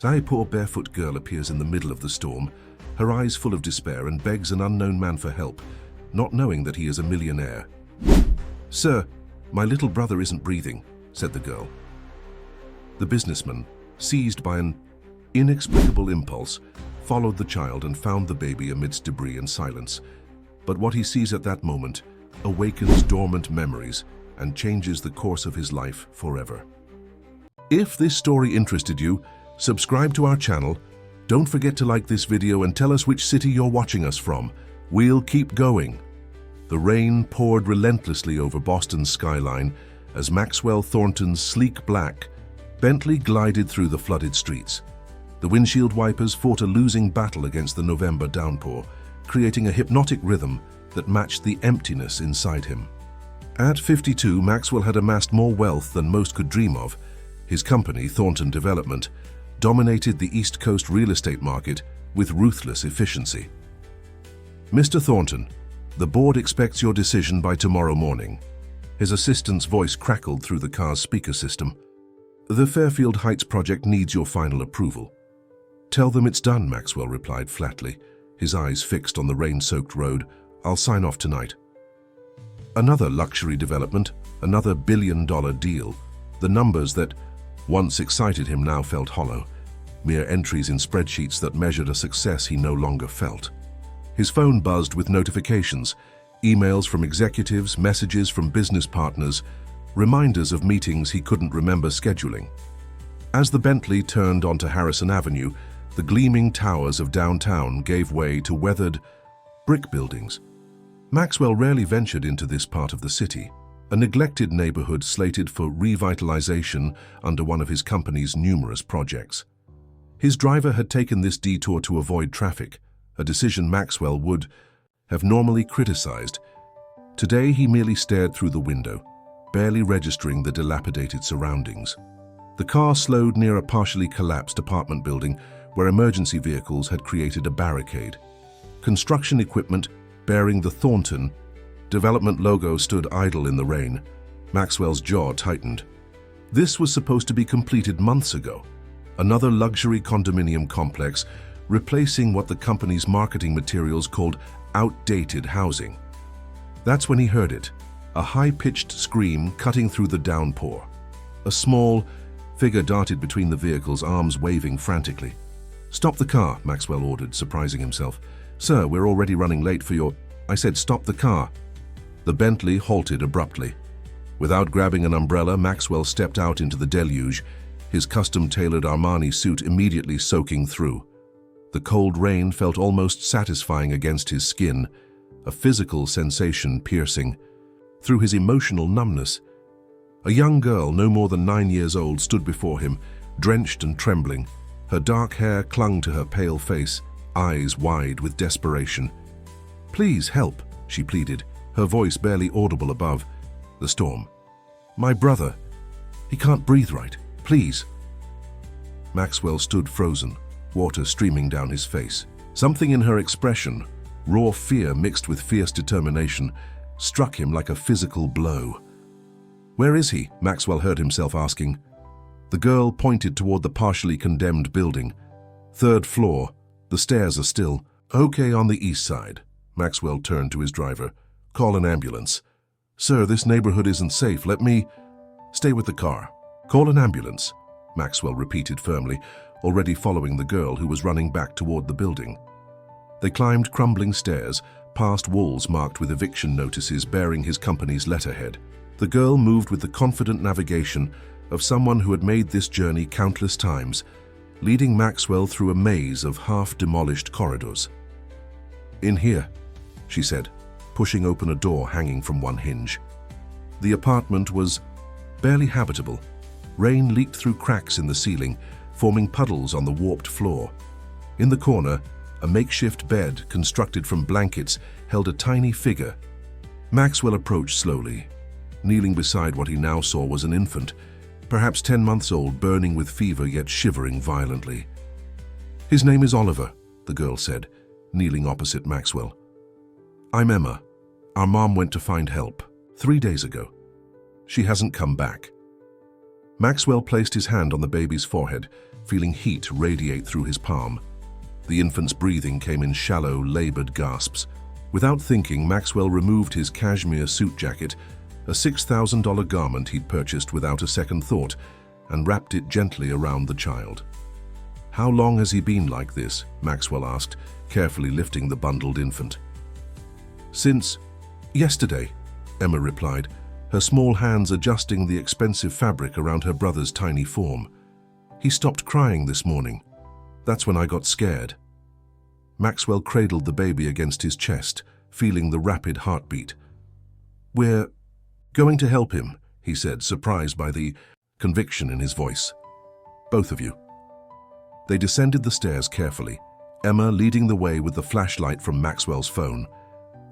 A poor barefoot girl appears in the middle of the storm, her eyes full of despair, and begs an unknown man for help, not knowing that he is a millionaire. "Sir, my little brother isn't breathing," said the girl. The businessman, seized by an inexplicable impulse, followed the child and found the baby amidst debris and silence. But what he sees at that moment awakens dormant memories and changes the course of his life forever. If this story interested you, subscribe to our channel. Don't forget to like this video and tell us which city you're watching us from. We'll keep going. The rain poured relentlessly over Boston's skyline as Maxwell Thornton's sleek black Bentley glided through the flooded streets. The windshield wipers fought a losing battle against the November downpour, creating a hypnotic rhythm that matched the emptiness inside him. At 52, Maxwell had amassed more wealth than most could dream of. His company, Thornton Development, dominated the East Coast real estate market with ruthless efficiency. "Mr. Thornton, the board expects your decision by tomorrow morning." His assistant's voice crackled through the car's speaker system. "The Fairfield Heights project needs your final approval." "Tell them it's done," Maxwell replied flatly, his eyes fixed on the rain-soaked road. "I'll sign off tonight." Another luxury development, another billion-dollar deal. The numbers that once excited him now felt hollow, mere entries in spreadsheets that measured a success he no longer felt. His phone buzzed with notifications, emails from executives, messages from business partners, reminders of meetings he couldn't remember scheduling. As the Bentley turned onto Harrison Avenue, the gleaming towers of downtown gave way to weathered brick buildings. Maxwell rarely ventured into this part of the city, a neglected neighborhood slated for revitalization under one of his company's numerous projects. His driver had taken this detour to avoid traffic, a decision Maxwell would have normally criticized. Today he merely stared through the window, barely registering the dilapidated surroundings. The car slowed near a partially collapsed apartment building where emergency vehicles had created a barricade. Construction equipment bearing the Thornton Development logo stood idle in the rain. Maxwell's jaw tightened. This was supposed to be completed months ago. Another luxury condominium complex, replacing what the company's marketing materials called outdated housing. That's when he heard it, a high-pitched scream cutting through the downpour. A small figure darted between the vehicles, arms waving frantically. "Stop the car," Maxwell ordered, surprising himself. "Sir, we're already running late for your—" "I said stop the car." The Bentley halted abruptly. Without grabbing an umbrella, Maxwell stepped out into the deluge, his custom-tailored Armani suit immediately soaking through. The cold rain felt almost satisfying against his skin, a physical sensation piercing through his emotional numbness. A young girl, no more than 9 years old, stood before him, drenched and trembling. Her dark hair clung to her pale face, eyes wide with desperation. "Please help," she pleaded, her voice barely audible above the storm. "My brother, he can't breathe right. Please." Maxwell stood frozen, water streaming down his face. Something in her expression, raw fear mixed with fierce determination, struck him like a physical blow. "Where is he?" Maxwell heard himself asking. The girl pointed toward the partially condemned building. "Third floor. The stairs are still." "Okay, on the east side." Maxwell turned to his driver. "Call an ambulance." "Sir, this neighborhood isn't safe. Let me—" "Stay with the car." "Call an ambulance," Maxwell repeated firmly, already following the girl who was running back toward the building. They climbed crumbling stairs, past walls marked with eviction notices bearing his company's letterhead. The girl moved with the confident navigation of someone who had made this journey countless times, leading Maxwell through a maze of half-demolished corridors. "In here," she said, pushing open a door hanging from one hinge. The apartment was barely habitable. Rain leaked through cracks in the ceiling, forming puddles on the warped floor. In the corner, a makeshift bed constructed from blankets held a tiny figure. Maxwell approached slowly. Kneeling beside what he now saw was an infant, perhaps 10 months old, burning with fever yet shivering violently. "His name is Oliver," the girl said, kneeling opposite Maxwell. "I'm Emma. Our mom went to find help 3 days ago. She hasn't come back." Maxwell placed his hand on the baby's forehead, feeling heat radiate through his palm. The infant's breathing came in shallow, labored gasps. Without thinking, Maxwell removed his cashmere suit jacket, a $6,000 garment he'd purchased without a second thought, and wrapped it gently around the child. "How long has he been like this?" Maxwell asked, carefully lifting the bundled infant. "Since yesterday," Emma replied, her small hands adjusting the expensive fabric around her brother's tiny form. "He stopped crying this morning. That's when I got scared." Maxwell cradled the baby against his chest, feeling the rapid heartbeat. "We're going to help him," he said, surprised by the conviction in his voice. "Both of you." They descended the stairs carefully, Emma leading the way with the flashlight from Maxwell's phone.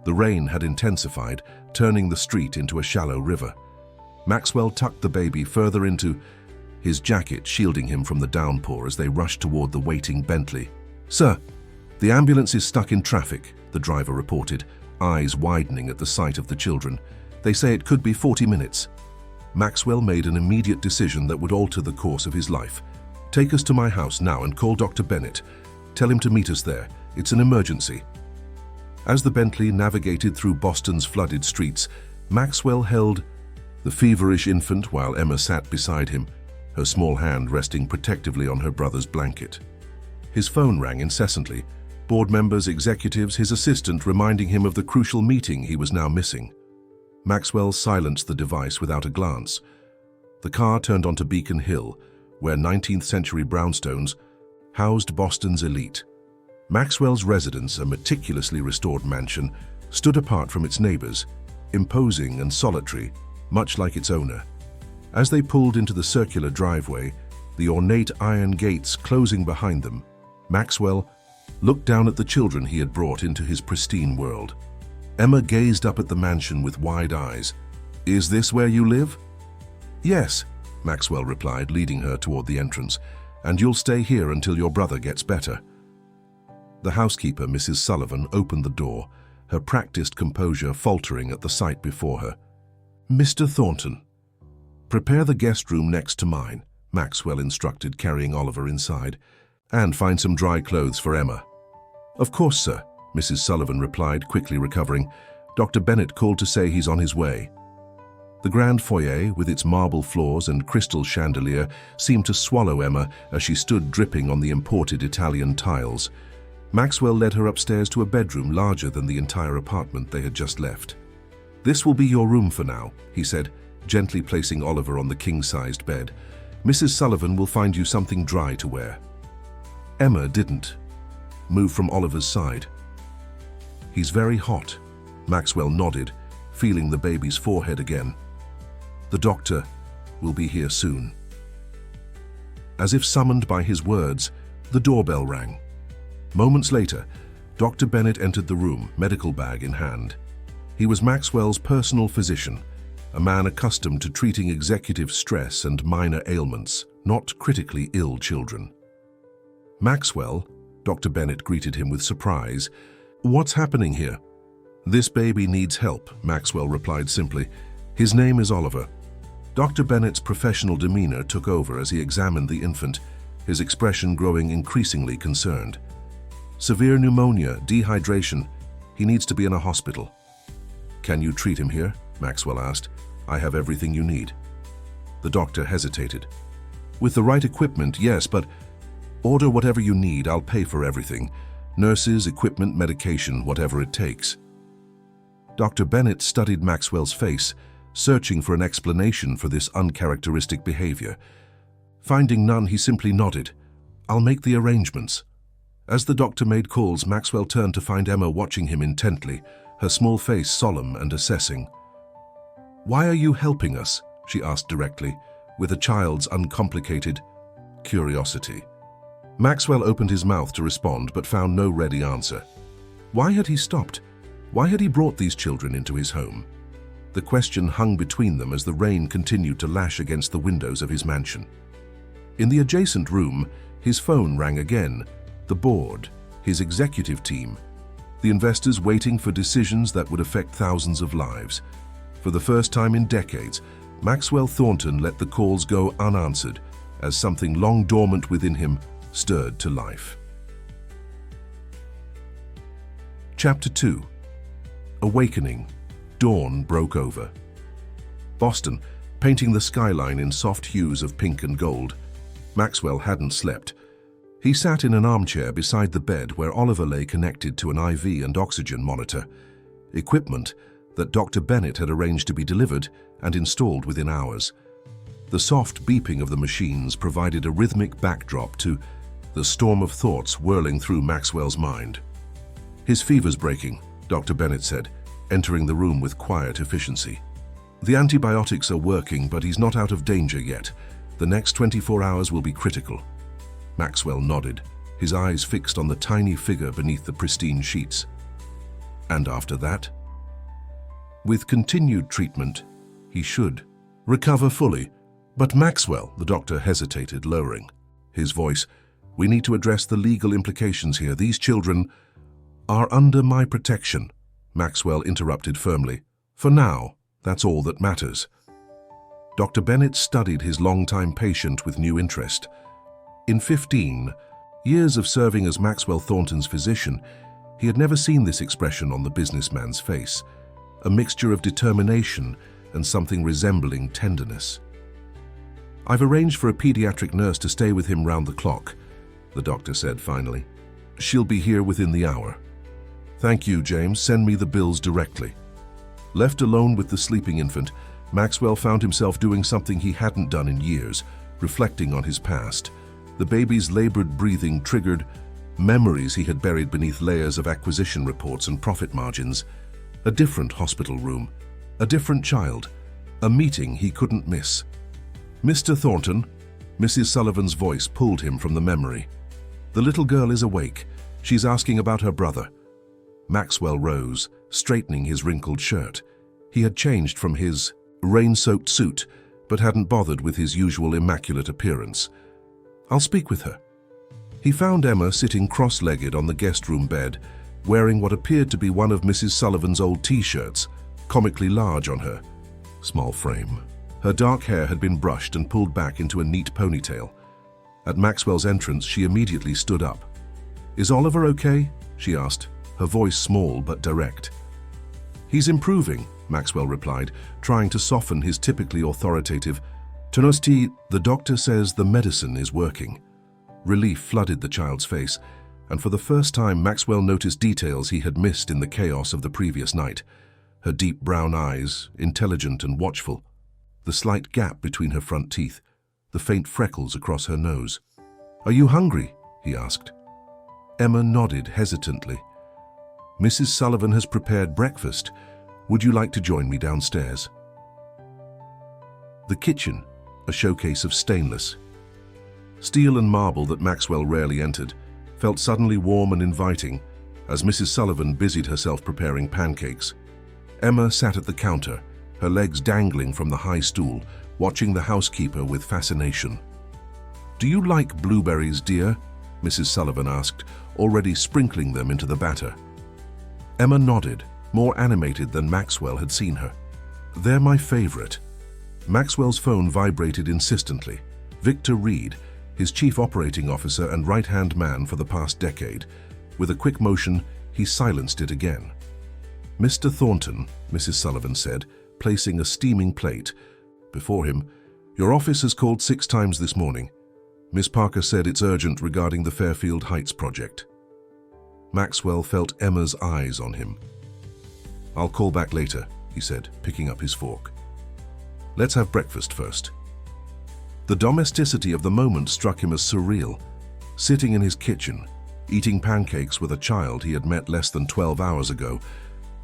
The rain had intensified, turning the street into a shallow river. Maxwell tucked the baby further into his jacket, shielding him from the downpour as they rushed toward the waiting Bentley. "Sir, the ambulance is stuck in traffic," the driver reported, eyes widening at the sight of the children. "They say it could be 40 minutes. Maxwell made an immediate decision that would alter the course of his life. "Take us to my house now and call Dr. Bennett. Tell him to meet us there. It's an emergency." As the Bentley navigated through Boston's flooded streets, Maxwell held the feverish infant while Emma sat beside him, her small hand resting protectively on her brother's blanket. His phone rang incessantly, board members, executives, his assistant reminding him of the crucial meeting he was now missing. Maxwell silenced the device without a glance. The car turned onto Beacon Hill, where 19th-century brownstones housed Boston's elite. Maxwell's residence, a meticulously restored mansion, stood apart from its neighbors, imposing and solitary, much like its owner. As they pulled into the circular driveway, the ornate iron gates closing behind them, Maxwell looked down at the children he had brought into his pristine world. Emma gazed up at the mansion with wide eyes. "Is this where you live?" "Yes," Maxwell replied, leading her toward the entrance. "And you'll stay here until your brother gets better." The housekeeper, Mrs. Sullivan, opened the door, her practiced composure faltering at the sight before her. "Mr. Thornton, prepare the guest room next to mine," Maxwell instructed, carrying Oliver inside. "And find some dry clothes for Emma." "Of course, sir," Mrs. Sullivan replied, quickly recovering. "Dr. Bennett called to say he's on his way." The grand foyer, with its marble floors and crystal chandelier, seemed to swallow Emma as she stood dripping on the imported Italian tiles. Maxwell led her upstairs to a bedroom larger than the entire apartment they had just left. "This will be your room for now," he said, gently placing Oliver on the king-sized bed. "Mrs. Sullivan will find you something dry to wear." Emma didn't move from Oliver's side. "He's very hot," Maxwell nodded, feeling the baby's forehead again. "The doctor will be here soon." As if summoned by his words, the doorbell rang. Moments later, Dr. Bennett entered the room, medical bag in hand. He was Maxwell's personal physician, a man accustomed to treating executive stress and minor ailments, not critically ill children. "Maxwell," Dr. Bennett greeted him with surprise. "What's happening here?" "This baby needs help," Maxwell replied simply. "His name is Oliver." Dr. Bennett's professional demeanor took over as he examined the infant, his expression growing increasingly concerned. "Severe pneumonia, dehydration. He needs to be in a hospital." "Can you treat him here?" Maxwell asked. "I have everything you need." The doctor hesitated. "With the right equipment, yes, but order whatever you need. I'll pay for everything. Nurses, equipment, medication, whatever it takes." Dr. Bennett studied Maxwell's face, searching for an explanation for this uncharacteristic behavior. Finding none, he simply nodded. "I'll make the arrangements." As the doctor made calls, Maxwell turned to find Emma watching him intently, her small face solemn and assessing. "Why are you helping us?" she asked directly, with a child's uncomplicated curiosity. Maxwell opened his mouth to respond, but found no ready answer. Why had he stopped? Why had he brought these children into his home? The question hung between them as the rain continued to lash against the windows of his mansion. In the adjacent room, his phone rang again. The board, his executive team, the investors waiting for decisions that would affect thousands of lives. For the first time in decades, Maxwell Thornton let the calls go unanswered, as something long dormant within him stirred to life. Chapter 2. Awakening. Dawn broke over. Boston, painting the skyline in soft hues of pink and gold. Maxwell hadn't slept. He sat in an armchair beside the bed where Oliver lay connected to an IV and oxygen monitor, equipment that Dr. Bennett had arranged to be delivered and installed within hours. The soft beeping of the machines provided a rhythmic backdrop to the storm of thoughts whirling through Maxwell's mind. "His fever's breaking," Dr. Bennett said, entering the room with quiet efficiency. "The antibiotics are working, but he's not out of danger yet. The next 24 hours will be critical." Maxwell nodded, his eyes fixed on the tiny figure beneath the pristine sheets. "And after that?" "With continued treatment, he should recover fully." "But Maxwell," the doctor hesitated, lowering his voice, "we need to address the legal implications here. These children are under my protection," Maxwell interrupted firmly. "For now, that's all that matters." Dr. Bennett studied his longtime patient with new interest. In 15 years of serving as Maxwell Thornton's physician, he had never seen this expression on the businessman's face, a mixture of determination and something resembling tenderness. "I've arranged for a pediatric nurse to stay with him round the clock," the doctor said finally. "She'll be here within the hour." "Thank you, James. Send me the bills directly." Left alone with the sleeping infant, Maxwell found himself doing something he hadn't done in years, reflecting on his past. The baby's labored breathing triggered memories he had buried beneath layers of acquisition reports and profit margins. A different hospital room, a different child, a meeting he couldn't miss. "Mr. Thornton," Mrs. Sullivan's voice pulled him from the memory. "The little girl is awake. She's asking about her brother." Maxwell rose, straightening his wrinkled shirt. He had changed from his rain-soaked suit, but hadn't bothered with his usual immaculate appearance. "I'll speak with her." He found Emma sitting cross-legged on the guest room bed, wearing what appeared to be one of Mrs. Sullivan's old t-shirts, comically large on her small frame. Her dark hair had been brushed and pulled back into a neat ponytail. At Maxwell's entrance, she immediately stood up. "Is Oliver okay?" she asked, her voice small but direct. "He's improving," Maxwell replied, trying to soften his typically authoritative tonality. "The doctor says the medicine is working." Relief flooded the child's face, and for the first time Maxwell noticed details he had missed in the chaos of the previous night. Her deep brown eyes, intelligent and watchful. The slight gap between her front teeth, the faint freckles across her nose. "Are you hungry?" he asked. Emma nodded hesitantly. "Mrs. Sullivan has prepared breakfast. Would you like to join me downstairs?" The kitchen, a showcase of stainless steel and marble that Maxwell rarely entered, felt suddenly warm and inviting as Mrs. Sullivan busied herself preparing pancakes. Emma sat at the counter, her legs dangling from the high stool, watching the housekeeper with fascination. "Do you like blueberries, dear?" Mrs. Sullivan asked, already sprinkling them into the batter. Emma nodded, more animated than Maxwell had seen her. "They're my favorite." Maxwell's phone vibrated insistently. Victor Reed, his chief operating officer and right-hand man for the past decade. With a quick motion, he silenced it again. "Mr. Thornton," Mrs. Sullivan said, placing a steaming plate before him. "Your office has called 6 times this morning. Miss Parker said it's urgent regarding the Fairfield Heights project." Maxwell felt Emma's eyes on him. "I'll call back later," he said, picking up his fork. "Let's have breakfast first." The domesticity of the moment struck him as surreal. Sitting in his kitchen, eating pancakes with a child he had met less than 12 hours ago,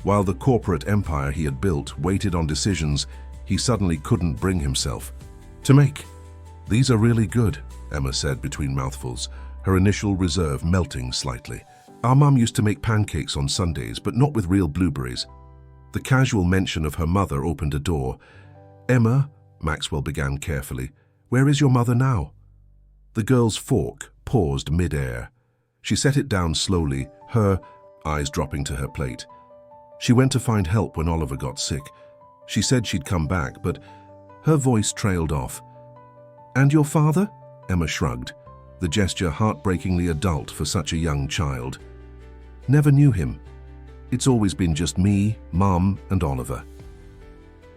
while the corporate empire he had built waited on decisions he suddenly couldn't bring himself to make. "These are really good," Emma said between mouthfuls, her initial reserve melting slightly. "Our mum used to make pancakes on Sundays, but not with real blueberries." The casual mention of her mother opened a door. "Emma," Maxwell began carefully, "where is your mother now?" The girl's fork paused mid-air. She set it down slowly, her eyes dropping to her plate. "She went to find help when Oliver got sick. She said she'd come back, but..." Her voice trailed off. "And your father?" Emma shrugged, the gesture heartbreakingly adult for such a young child. Never knew him. It's always been just me, Mum, and Oliver.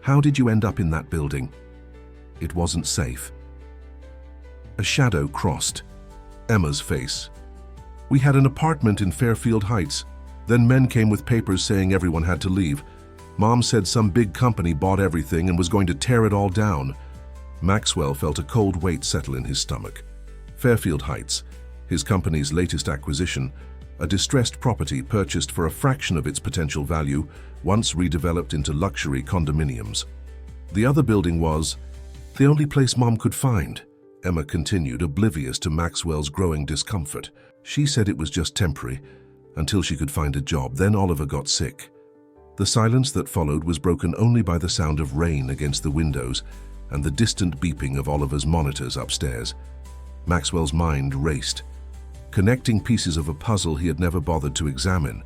How did you end up in that building? It wasn't safe. A shadow crossed Emma's face. We had an apartment in Fairfield Heights. Then men came with papers saying everyone had to leave. Mom said some big company bought everything and was going to tear it all down. Maxwell felt a cold weight settle in his stomach. Fairfield Heights, his company's latest acquisition, a distressed property purchased for a fraction of its potential value, once redeveloped into luxury condominiums. The other building was the only place Mom could find. Emma continued, oblivious to Maxwell's growing discomfort. She said it was just temporary, until she could find a job. Then Oliver got sick. The silence that followed was broken only by the sound of rain against the windows and the distant beeping of Oliver's monitors upstairs. Maxwell's mind raced, connecting pieces of a puzzle he had never bothered to examine.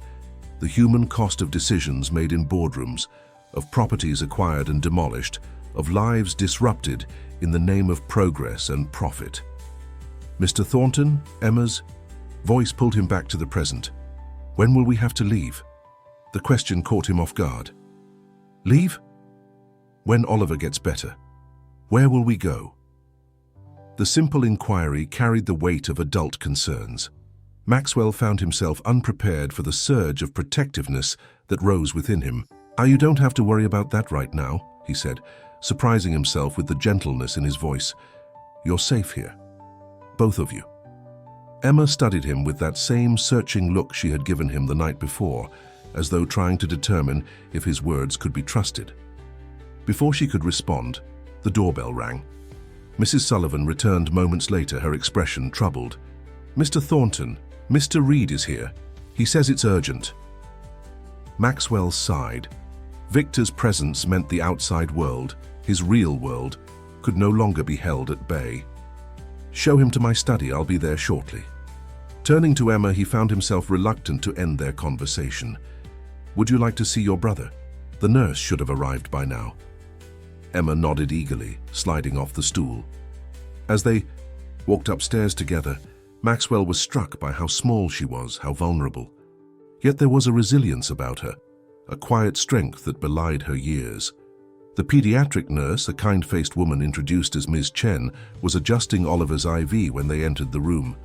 The human cost of decisions made in boardrooms, of properties acquired and demolished, of lives disrupted in the name of progress and profit. Mr. Thornton, Emma's voice pulled him back to the present. When will we have to leave? The question caught him off guard. Leave? When Oliver gets better. Where will we go? The simple inquiry carried the weight of adult concerns. Maxwell found himself unprepared for the surge of protectiveness that rose within him. You don't have to worry about that right now, he said, surprising himself with the gentleness in his voice. You're safe here. Both of you. Emma studied him with that same searching look she had given him the night before, as though trying to determine if his words could be trusted. Before she could respond, the doorbell rang. Mrs. Sullivan returned moments later, her expression troubled. Mr. Thornton, Mr. Reed is here. He says it's urgent. Maxwell sighed. Victor's presence meant the outside world, his real world, could no longer be held at bay. Show him to my study, I'll be there shortly. Turning to Emma, he found himself reluctant to end their conversation. Would you like to see your brother? The nurse should have arrived by now. Emma nodded eagerly, sliding off the stool. As they walked upstairs together, Maxwell was struck by how small she was, how vulnerable. Yet there was a resilience about her, a quiet strength that belied her years. The pediatric nurse, a kind-faced woman introduced as Ms. Chen, was adjusting Oliver's IV when they entered the room.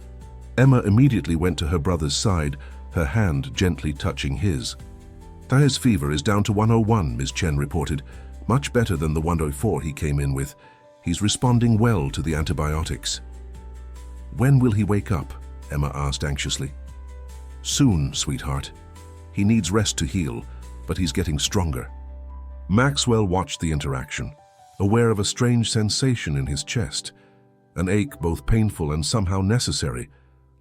Emma immediately went to her brother's side, her hand gently touching his. His fever is down to 101, Ms. Chen reported. Much better than the 104 he came in with. He's responding well to the antibiotics. When will he wake up? Emma asked anxiously. Soon, sweetheart. He needs rest to heal, but he's getting stronger. Maxwell watched the interaction, aware of a strange sensation in his chest, an ache both painful and somehow necessary,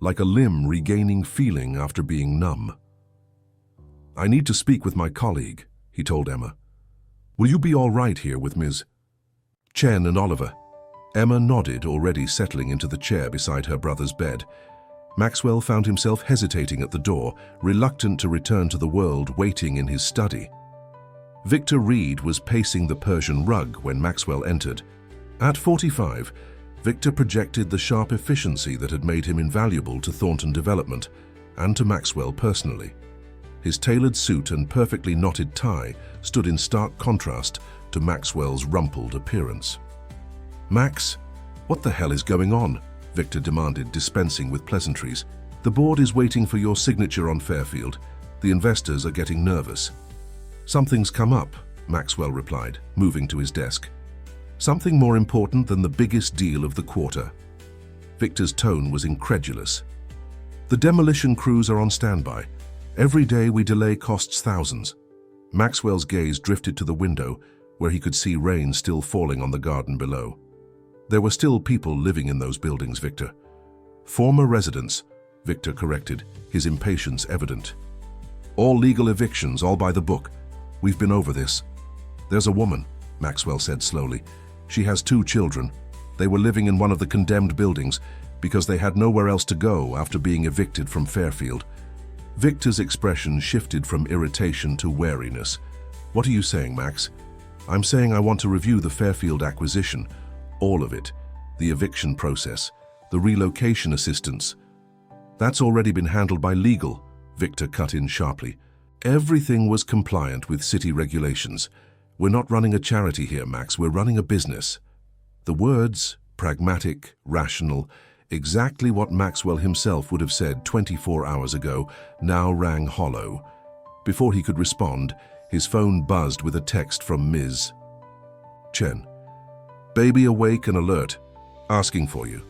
like a limb regaining feeling after being numb. I need to speak with my colleague, he told Emma. Will you be all right here with Ms. Chen and Oliver? Emma nodded, already settling into the chair beside her brother's bed. Maxwell found himself hesitating at the door, reluctant to return to the world waiting in his study. Victor Reed was pacing the Persian rug when Maxwell entered. At 45, Victor projected the sharp efficiency that had made him invaluable to Thornton Development and to Maxwell personally. His tailored suit and perfectly knotted tie stood in stark contrast to Maxwell's rumpled appearance. Max, what the hell is going on? Victor demanded, dispensing with pleasantries. The board is waiting for your signature on Fairfield. The investors are getting nervous. Something's come up, Maxwell replied, moving to his desk. Something more important than the biggest deal of the quarter. Victor's tone was incredulous. The demolition crews are on standby. Every day we delay costs thousands. Maxwell's gaze drifted to the window, where he could see rain still falling on the garden below. There were still people living in those buildings, Victor. Former residents, Victor corrected, his impatience evident. All legal evictions, all by the book. We've been over this. There's a woman, Maxwell said slowly. She has 2 children. They were living in one of the condemned buildings because they had nowhere else to go after being evicted from Fairfield. Victor's expression shifted from irritation to wariness. What are you saying, Max? I'm saying I want to review the Fairfield acquisition. All of it. The eviction process. the relocation assistance. That's already been handled by legal, Victor cut in sharply. Everything was compliant with city regulations. We're not running a charity here, Max, we're running a business. The words, pragmatic, rational, exactly what Maxwell himself would have said 24 hours ago, now rang hollow. Before he could respond, his phone buzzed with a text from Ms. Chen. Baby awake and alert, asking for you.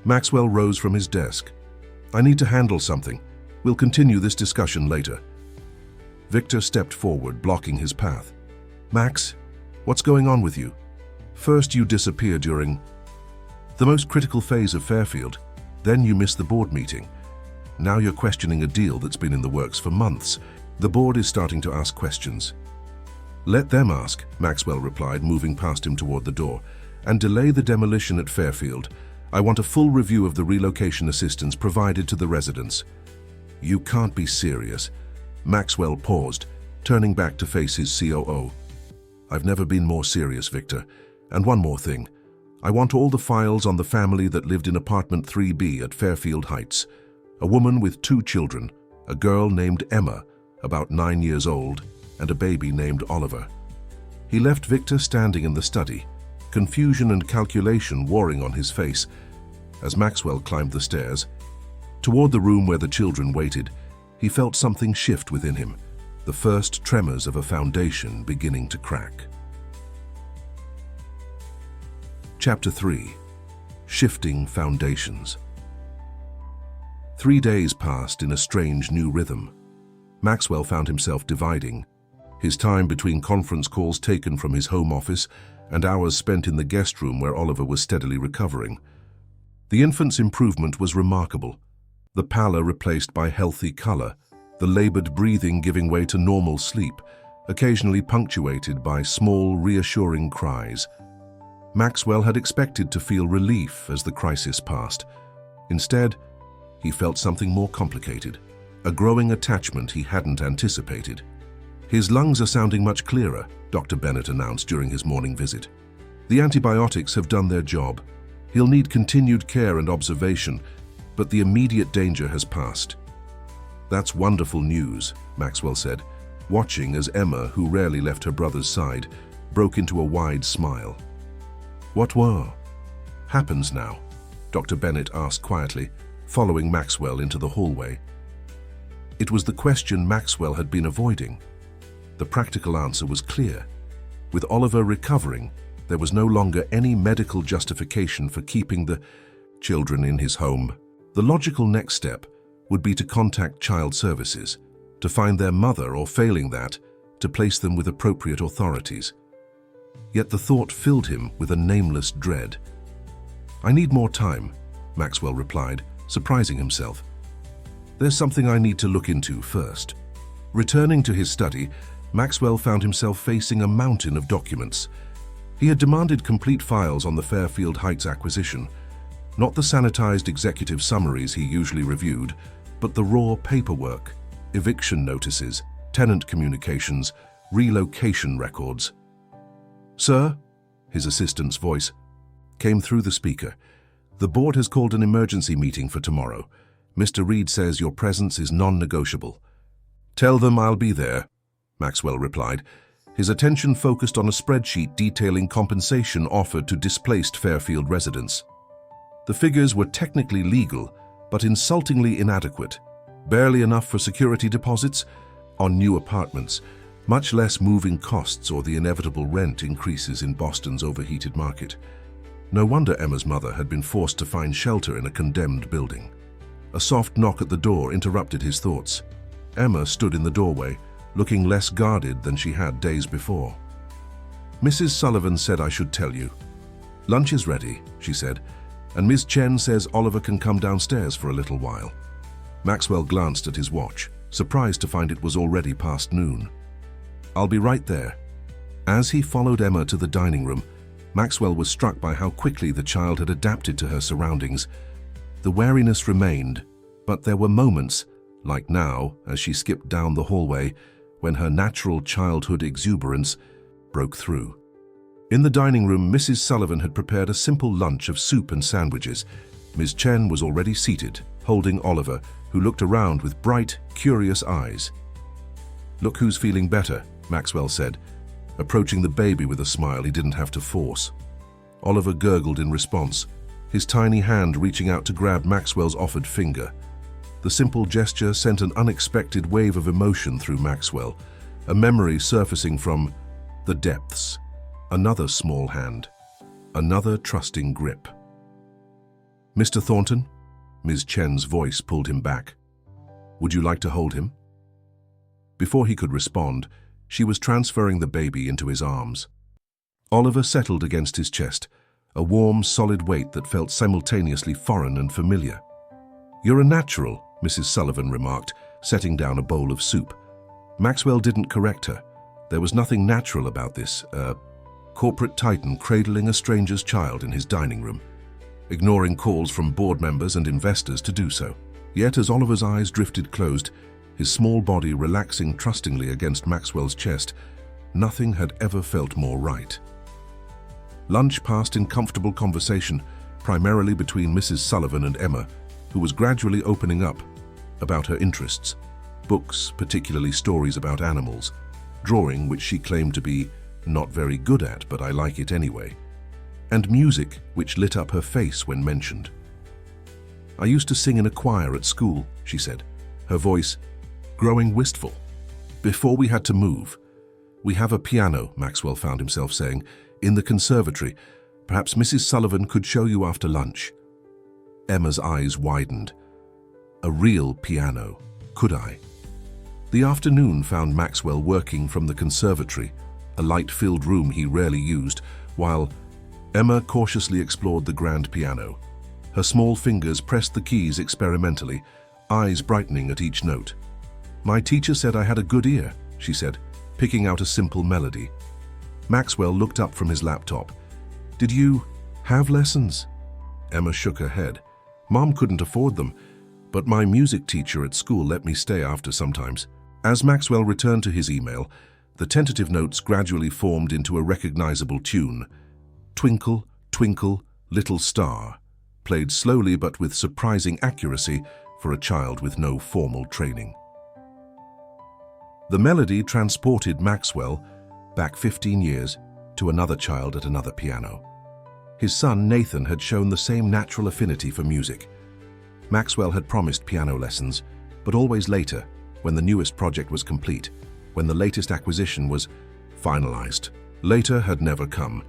Maxwell rose from his desk. I need to handle something. We'll continue this discussion later. Victor stepped forward, blocking his path. Max, what's going on with you? First you disappear during the most critical phase of Fairfield. Then you missed the board meeting. Now you're questioning a deal that's been in the works for months. The board is starting to ask questions. Let them ask, Maxwell replied, moving past him toward the door. And delay the demolition at Fairfield. I want a full review of the relocation assistance provided to the residents. You can't be serious. Maxwell paused, turning back to face his COO. I've never been more serious, Victor. And one more thing. I want all the files on the family that lived in apartment 3B at Fairfield Heights. A woman with 2 children, a girl named Emma, about 9 years old, and a baby named Oliver. He left Victor standing in the study, confusion and calculation warring on his face. As Maxwell climbed the stairs, toward the room where the children waited, he felt something shift within him, the first tremors of a foundation beginning to crack. Chapter 3. Shifting Foundations. 3 days passed in a strange new rhythm. Maxwell found himself dividing, his time between conference calls taken from his home office and hours spent in the guest room where Oliver was steadily recovering. The infant's improvement was remarkable, the pallor replaced by healthy color, the labored breathing giving way to normal sleep, occasionally punctuated by small, reassuring cries. Maxwell had expected to feel relief as the crisis passed. Instead, he felt something more complicated, a growing attachment he hadn't anticipated. His lungs are sounding much clearer, Dr. Bennett announced during his morning visit. The antibiotics have done their job. He'll need continued care and observation, but the immediate danger has passed. That's wonderful news, Maxwell said, watching as Emma, who rarely left her brother's side, broke into a wide smile. What happens now? Dr. Bennett asked quietly, following Maxwell into the hallway. It was the question Maxwell had been avoiding. The practical answer was clear. With Oliver recovering, there was no longer any medical justification for keeping the children in his home. The logical next step would be to contact child services, to find their mother or, failing that, to place them with appropriate authorities. Yet the thought filled him with a nameless dread. I need more time, Maxwell replied, surprising himself. There's something I need to look into first. Returning to his study, Maxwell found himself facing a mountain of documents. He had demanded complete files on the Fairfield Heights acquisition, not the sanitized executive summaries he usually reviewed, but the raw paperwork, eviction notices, tenant communications, relocation records. Sir, his assistant's voice came through the speaker. The board has called an emergency meeting for tomorrow. Mr. Reed says your presence is non-negotiable. Tell them I'll be there, Maxwell replied, his attention focused on a spreadsheet detailing compensation offered to displaced Fairfield residents. The figures were technically legal, but insultingly inadequate. Barely enough for security deposits on new apartments, much less moving costs or the inevitable rent increases in Boston's overheated market. No wonder Emma's mother had been forced to find shelter in a condemned building. A soft knock at the door interrupted his thoughts. Emma stood in the doorway, looking less guarded than she had days before. Mrs. Sullivan said I should tell you. Lunch is ready, she said, and Ms. Chen says Oliver can come downstairs for a little while. Maxwell glanced at his watch, surprised to find it was already past noon. I'll be right there. As he followed Emma to the dining room, Maxwell was struck by how quickly the child had adapted to her surroundings. The wariness remained, but there were moments, like now as she skipped down the hallway, when her natural childhood exuberance broke through. In the dining room, Mrs. Sullivan had prepared a simple lunch of soup and sandwiches, Ms. Chen was already seated, holding Oliver, who looked around with bright, curious eyes. "Look who's feeling better," Maxwell said, approaching the baby with a smile he didn't have to force. Oliver gurgled in response, his tiny hand reaching out to grab Maxwell's offered finger. The simple gesture sent an unexpected wave of emotion through Maxwell, a memory surfacing from the depths. Another small hand, another trusting grip. "Mr. Thornton?" Ms. Chen's voice pulled him back. "Would you like to hold him?" Before he could respond, she was transferring the baby into his arms. Oliver settled against his chest, a warm, solid weight that felt simultaneously foreign and familiar. "You're a natural," Mrs. Sullivan remarked, setting down a bowl of soup. Maxwell didn't correct her. There was nothing natural about this, corporate titan cradling a stranger's child in his dining room, ignoring calls from board members and investors to do so. Yet as Oliver's eyes drifted closed, his small body relaxing trustingly against Maxwell's chest, nothing had ever felt more right. Lunch passed in comfortable conversation, primarily between Mrs. Sullivan and Emma, who was gradually opening up about her interests. Books, particularly stories about animals, drawing, which she claimed to be not very good at, but I like it anyway, and music, which lit up her face when mentioned. "I used to sing in a choir at school," she said, her voice growing wistful. "Before we had to move. We have a piano," Maxwell found himself saying, "in the conservatory. Perhaps Mrs. Sullivan could show you after lunch." Emma's eyes widened. A real piano, could I? The afternoon found Maxwell working from the conservatory, a light-filled room he rarely used, while Emma cautiously explored the grand piano. Her small fingers pressed the keys experimentally, eyes brightening at each note. "My teacher said I had a good ear," she said, picking out a simple melody. Maxwell looked up from his laptop. "Did you have lessons?" Emma shook her head. "Mom couldn't afford them, but my music teacher at school let me stay after sometimes." As Maxwell returned to his email, the tentative notes gradually formed into a recognizable tune. "Twinkle, Twinkle, Little Star," played slowly but with surprising accuracy for a child with no formal training. The melody transported Maxwell back 15 years to another child at another piano. His son Nathan had shown the same natural affinity for music. Maxwell had promised piano lessons, but always later, when the newest project was complete, when the latest acquisition was finalized. Later had never come.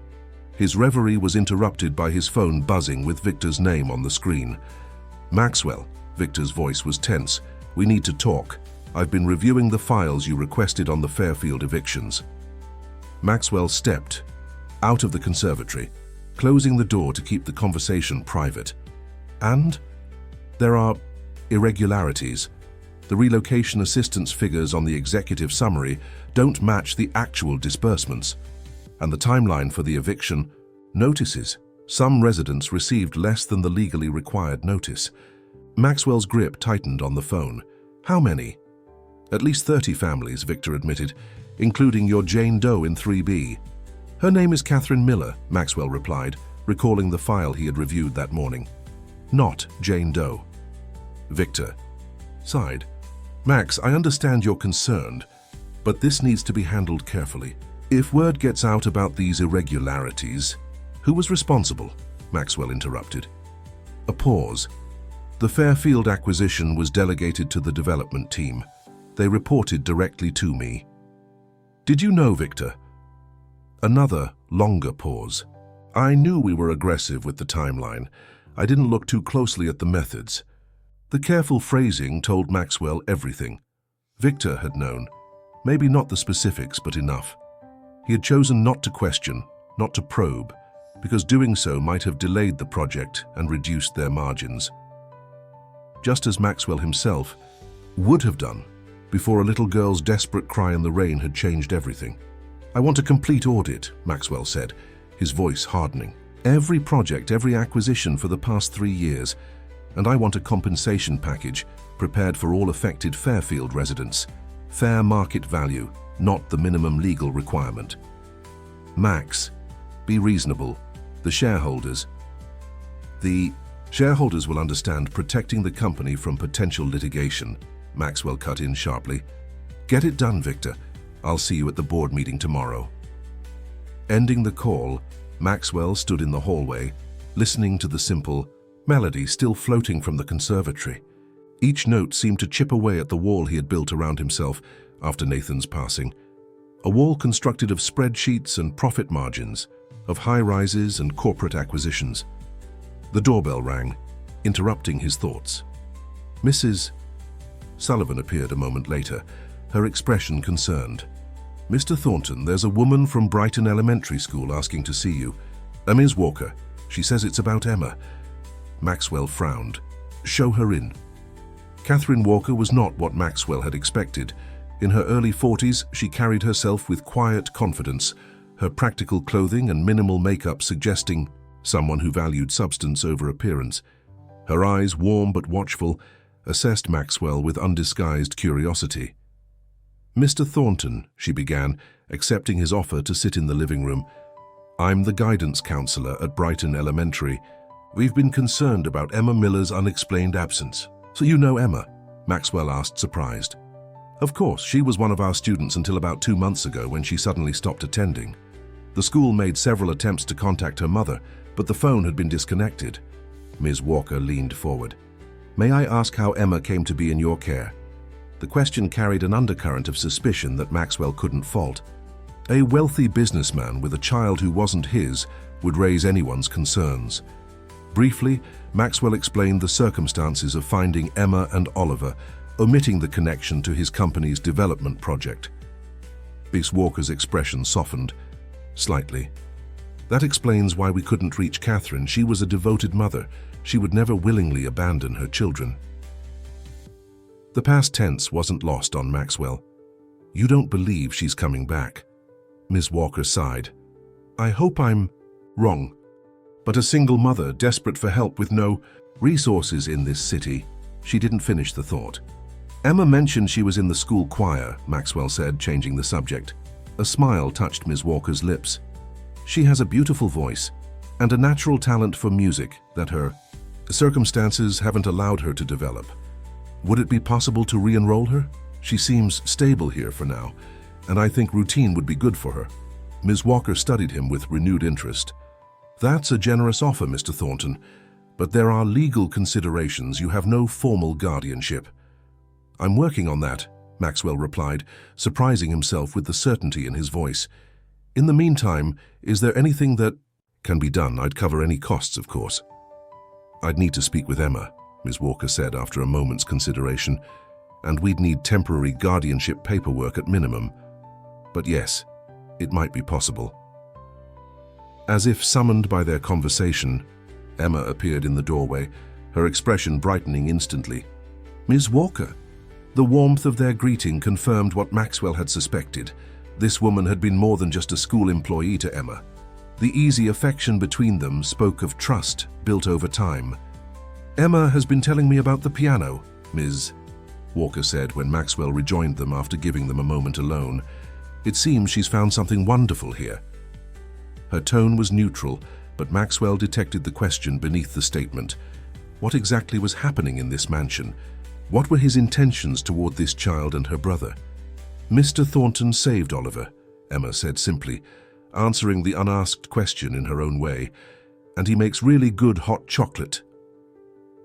His reverie was interrupted by his phone buzzing with Victor's name on the screen. "Maxwell," Victor's voice was tense. "We need to talk. I've been reviewing the files you requested on the Fairfield evictions." Maxwell stepped out of the conservatory, closing the door to keep the conversation private. "And? There are irregularities. The relocation assistance figures on the executive summary don't match the actual disbursements. And the timeline for the eviction notices. Some residents received less than the legally required notice." Maxwell's grip tightened on the phone. "How many?" "At least 30 families," Victor admitted, "including your Jane Doe in 3B. "Her name is Catherine Miller," Maxwell replied, recalling the file he had reviewed that morning. "Not Jane Doe." Victor sighed. "Max, I understand you're concerned, but this needs to be handled carefully. If word gets out about these irregularities..." "Who was responsible?" Maxwell interrupted. A pause. "The Fairfield acquisition was delegated to the development team. They reported directly to me." "Did you know, Victor?" Another, longer pause. "I knew we were aggressive with the timeline. I didn't look too closely at the methods." The careful phrasing told Maxwell everything. Victor had known. Maybe not the specifics, but enough. He had chosen not to question, not to probe, because doing so might have delayed the project and reduced their margins. Just as Maxwell himself would have done before a little girl's desperate cry in the rain had changed everything. "I want a complete audit," Maxwell said, his voice hardening. "Every project, every acquisition for the past 3 years, and I want a compensation package prepared for all affected Fairfield residents. Fair market value, not the minimum legal requirement." "Max, be reasonable. The shareholders..." "The Shareholders will understand protecting the company from potential litigation, Maxwell cut in sharply. Get it done, Victor. I'll see you at the board meeting tomorrow. Ending the call, Maxwell stood in the hallway, listening to the simple melody still floating from the conservatory. Each note seemed to chip away at the wall he had built around himself after Nathan's passing. A wall constructed of spreadsheets and profit margins, of high-rises and corporate acquisitions. The doorbell rang, interrupting his thoughts. Mrs. Sullivan appeared a moment later, her expression concerned. Mr. Thornton, there's a woman from Brighton Elementary School asking to see you. A Ms. Walker. She says it's about Emma. Maxwell frowned. Show her in. Catherine Walker was not what Maxwell had expected. In her early 40s, she carried herself with quiet confidence, her practical clothing and minimal makeup suggesting someone who valued substance over appearance. Her eyes, warm but watchful, assessed Maxwell with undisguised curiosity. Mr. Thornton, she began, accepting his offer to sit in the living room. I'm the guidance counselor at Brighton Elementary. We've been concerned about Emma Miller's unexplained absence. So you know Emma? Maxwell asked, surprised. Of course, she was one of our students until about 2 months ago when she suddenly stopped attending. The school made several attempts to contact her mother, but the phone had been disconnected. Ms. Walker leaned forward. May I ask how Emma came to be in your care? The question carried an undercurrent of suspicion that Maxwell couldn't fault. A wealthy businessman with a child who wasn't his would raise anyone's concerns. Briefly, Maxwell explained the circumstances of finding Emma and Oliver, omitting the connection to his company's development project. Ms. Walker's expression softened slightly. That explains why we couldn't reach Catherine. She was a devoted mother. She would never willingly abandon her children. The past tense wasn't lost on Maxwell. You don't believe she's coming back. Ms. Walker sighed. I hope I'm wrong. But a single mother desperate for help with no resources in this city. She didn't finish the thought. Emma mentioned she was in the school choir, Maxwell said, changing the subject. A smile touched Ms. Walker's lips. She has a beautiful voice and a natural talent for music that her circumstances haven't allowed her to develop. Would it be possible to re-enroll her? She seems stable here for now, and I think routine would be good for her. Ms. Walker studied him with renewed interest. That's a generous offer, Mr. Thornton, but there are legal considerations. You have no formal guardianship. I'm working on that, Maxwell replied, surprising himself with the certainty in his voice. In the meantime, is there anything that can be done? I'd cover any costs, of course. I'd need to speak with Emma, Ms. Walker said after a moment's consideration, and we'd need temporary guardianship paperwork at minimum. But yes, it might be possible. As if summoned by their conversation, Emma appeared in the doorway, her expression brightening instantly. Ms. Walker. The warmth of their greeting confirmed what Maxwell had suspected. This woman had been more than just a school employee to Emma. The easy affection between them spoke of trust built over time. Emma has been telling me about the piano, Ms. Walker said when Maxwell rejoined them after giving them a moment alone. It seems she's found something wonderful here. Her tone was neutral, but Maxwell detected the question beneath the statement. What exactly was happening in this mansion? What were his intentions toward this child and her brother? Mr. Thornton saved Oliver, Emma said simply, answering the unasked question in her own way, and he makes really good hot chocolate.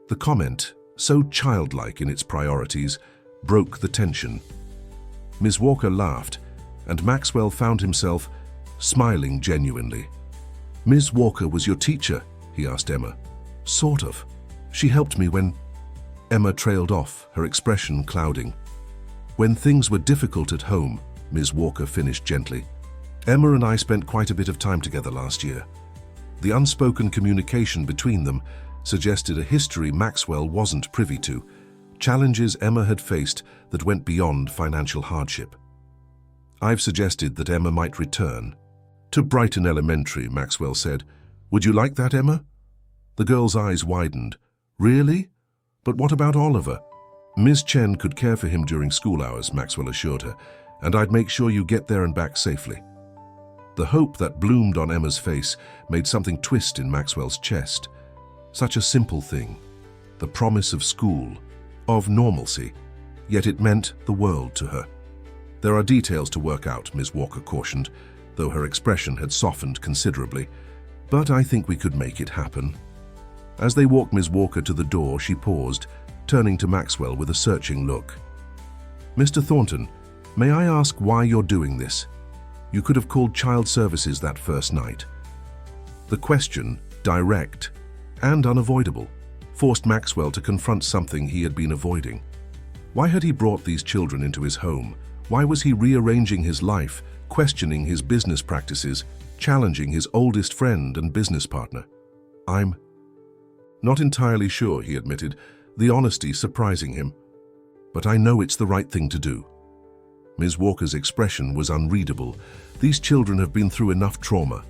The comment, so childlike in its priorities, broke the tension. Ms. Walker laughed, and Maxwell found himself smiling genuinely. Ms. Walker was your teacher, he asked Emma. Sort of. She helped me when... Emma trailed off, her expression clouding. When things were difficult at home, Ms. Walker finished gently. Emma and I spent quite a bit of time together last year. The unspoken communication between them suggested a history Maxwell wasn't privy to, challenges Emma had faced that went beyond financial hardship. I've suggested that Emma might return. To Brighton Elementary, Maxwell said. Would you like that, Emma? The girl's eyes widened. Really? But what about Oliver? Ms. Chen could care for him during school hours, Maxwell assured her, and I'd make sure you get there and back safely. The hope that bloomed on Emma's face made something twist in Maxwell's chest. Such a simple thing. The promise of school, of normalcy, yet it meant the world to her. There are details to work out, Ms. Walker cautioned, though her expression had softened considerably. But I think we could make it happen. As they walked Ms. Walker to the door, she paused, turning to Maxwell with a searching look. "Mr. Thornton, may I ask why you're doing this? You could have called child services that first night." The question, direct and unavoidable, forced Maxwell to confront something he had been avoiding. Why had he brought these children into his home? Why was he rearranging his life, questioning his business practices, challenging his oldest friend and business partner? "I'm not entirely sure," he admitted, the honesty surprising him. "But I know it's the right thing to do." Ms. Walker's expression was unreadable. "These children have been through enough trauma.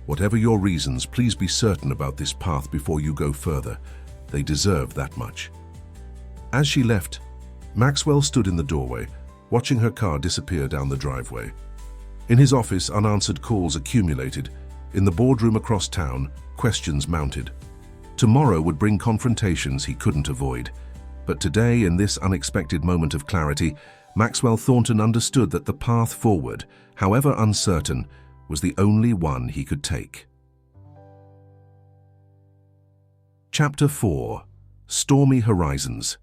Whatever your reasons, please be certain about this path before you go further. They deserve that much." As she left, Maxwell stood in the doorway, watching her car disappear down the driveway. In his office, unanswered calls accumulated. In the boardroom across town, questions mounted. Tomorrow would bring confrontations he couldn't avoid. But today, in this unexpected moment of clarity, Maxwell Thornton understood that the path forward, however uncertain, was the only one he could take. Chapter 4. Stormy Horizons.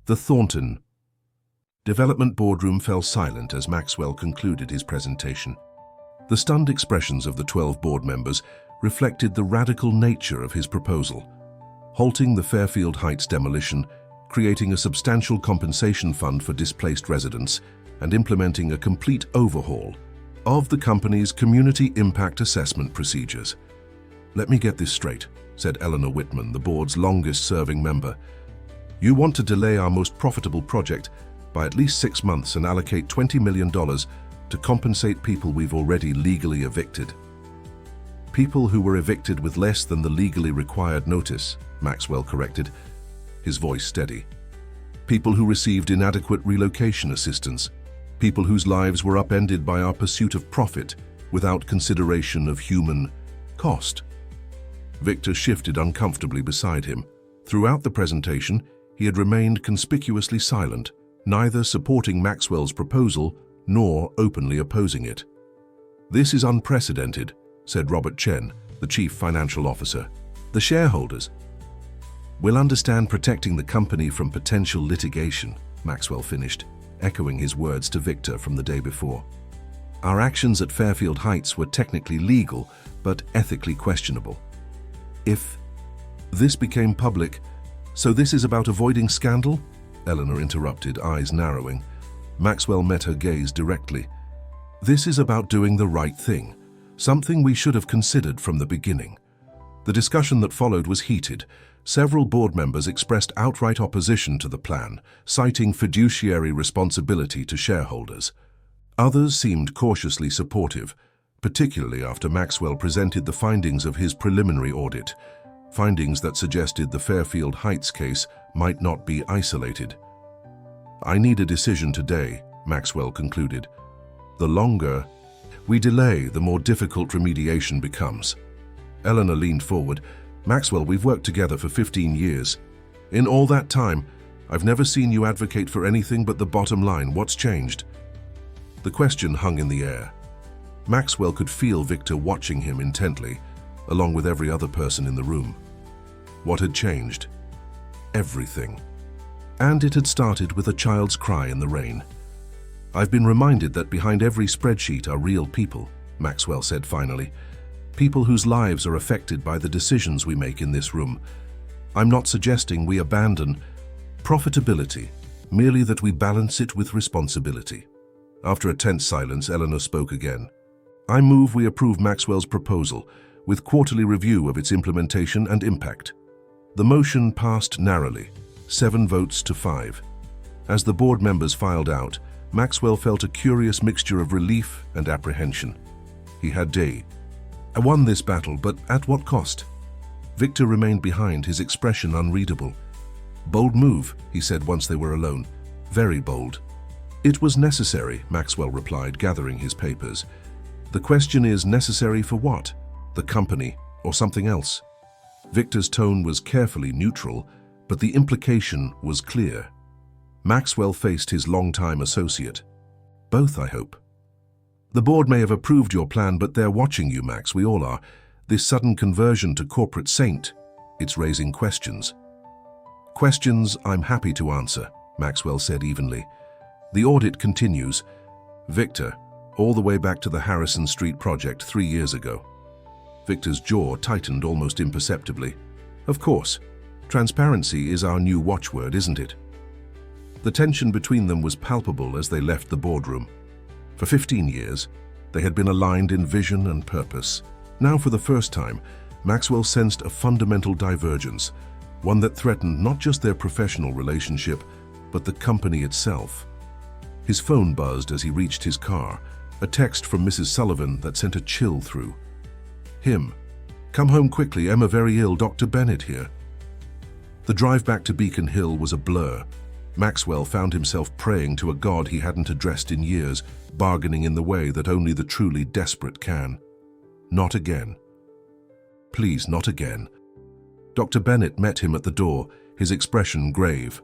The Thornton Development boardroom fell silent as Maxwell concluded his presentation. The stunned expressions of the 12 board members reflected the radical nature of his proposal. Halting the Fairfield Heights demolition, creating a substantial compensation fund for displaced residents, and implementing a complete overhaul of the company's community impact assessment procedures. "Let me get this straight," said Eleanor Whitman, the board's longest-serving member. "You want to delay our most profitable project by at least 6 months and allocate $20 million to compensate people we've already legally evicted." "People who were evicted with less than the legally required notice," Maxwell corrected, his voice steady. "People who received inadequate relocation assistance. People whose lives were upended by our pursuit of profit without consideration of human cost." Victor shifted uncomfortably beside him. Throughout the presentation, he had remained conspicuously silent, neither supporting Maxwell's proposal nor openly opposing it. "This is unprecedented," said Robert Chen, the chief financial officer. "The shareholders will understand protecting the company from potential litigation," Maxwell finished, echoing his words to Victor from the day before. "Our actions at Fairfield Heights were technically legal, but ethically questionable. If this became public, so this is about avoiding scandal?" Eleanor interrupted, eyes narrowing. Maxwell met her gaze directly. "This is about doing the right thing, something we should have considered from the beginning." The discussion that followed was heated. Several board members expressed outright opposition to the plan, citing fiduciary responsibility to shareholders. Others seemed cautiously supportive, particularly after Maxwell presented the findings of his preliminary audit, findings that suggested the Fairfield Heights case might not be isolated. "I need a decision today," Maxwell concluded. "The longer we delay, the more difficult remediation becomes." Eleanor leaned forward. "Maxwell, we've worked together for 15 years. In all that time, I've never seen you advocate for anything but the bottom line. What's changed?" The question hung in the air. Maxwell could feel Victor watching him intently, along with every other person in the room. What had changed? Everything. And it had started with a child's cry in the rain. "I've been reminded that behind every spreadsheet are real people," Maxwell said finally. "People whose lives are affected by the decisions we make in this room. I'm not suggesting we abandon profitability, merely that we balance it with responsibility." After a tense silence, Eleanor spoke again. "I move we approve Maxwell's proposal, with quarterly review of its implementation and impact." The motion passed narrowly, 7 votes to 5. As the board members filed out, Maxwell felt a curious mixture of relief and apprehension. He had I won this battle, but at what cost? Victor remained behind, his expression unreadable. "Bold move," he said once they were alone. "Very bold." "It was necessary," Maxwell replied, gathering his papers. "The question is, necessary for what? The company or something else?" Victor's tone was carefully neutral, but the implication was clear. Maxwell faced his longtime associate. Both, I hope. The board may have approved your plan, but they're watching you, Max. We all are. This sudden conversion to corporate saint, it's raising questions. Questions I'm happy to answer, Maxwell said evenly. The audit continues. Victor, all the way back to the Harrison Street project 3 years ago. Victor's jaw tightened almost imperceptibly. Of course, transparency is our new watchword, isn't it? The tension between them was palpable as they left the boardroom. For 15 years, they had been aligned in vision and purpose. Now, for the first time, Maxwell sensed a fundamental divergence, one that threatened not just their professional relationship, but the company itself. His phone buzzed as he reached his car, a text from Mrs. Sullivan that sent a chill through. Him. Come home quickly, Emma very ill, Dr. Bennett here. The drive back to Beacon Hill was a blur. Maxwell found himself praying to a god he hadn't addressed in years, bargaining in the way that only the truly desperate can. Not again. Please, not again. Dr. Bennett met him at the door, his expression grave.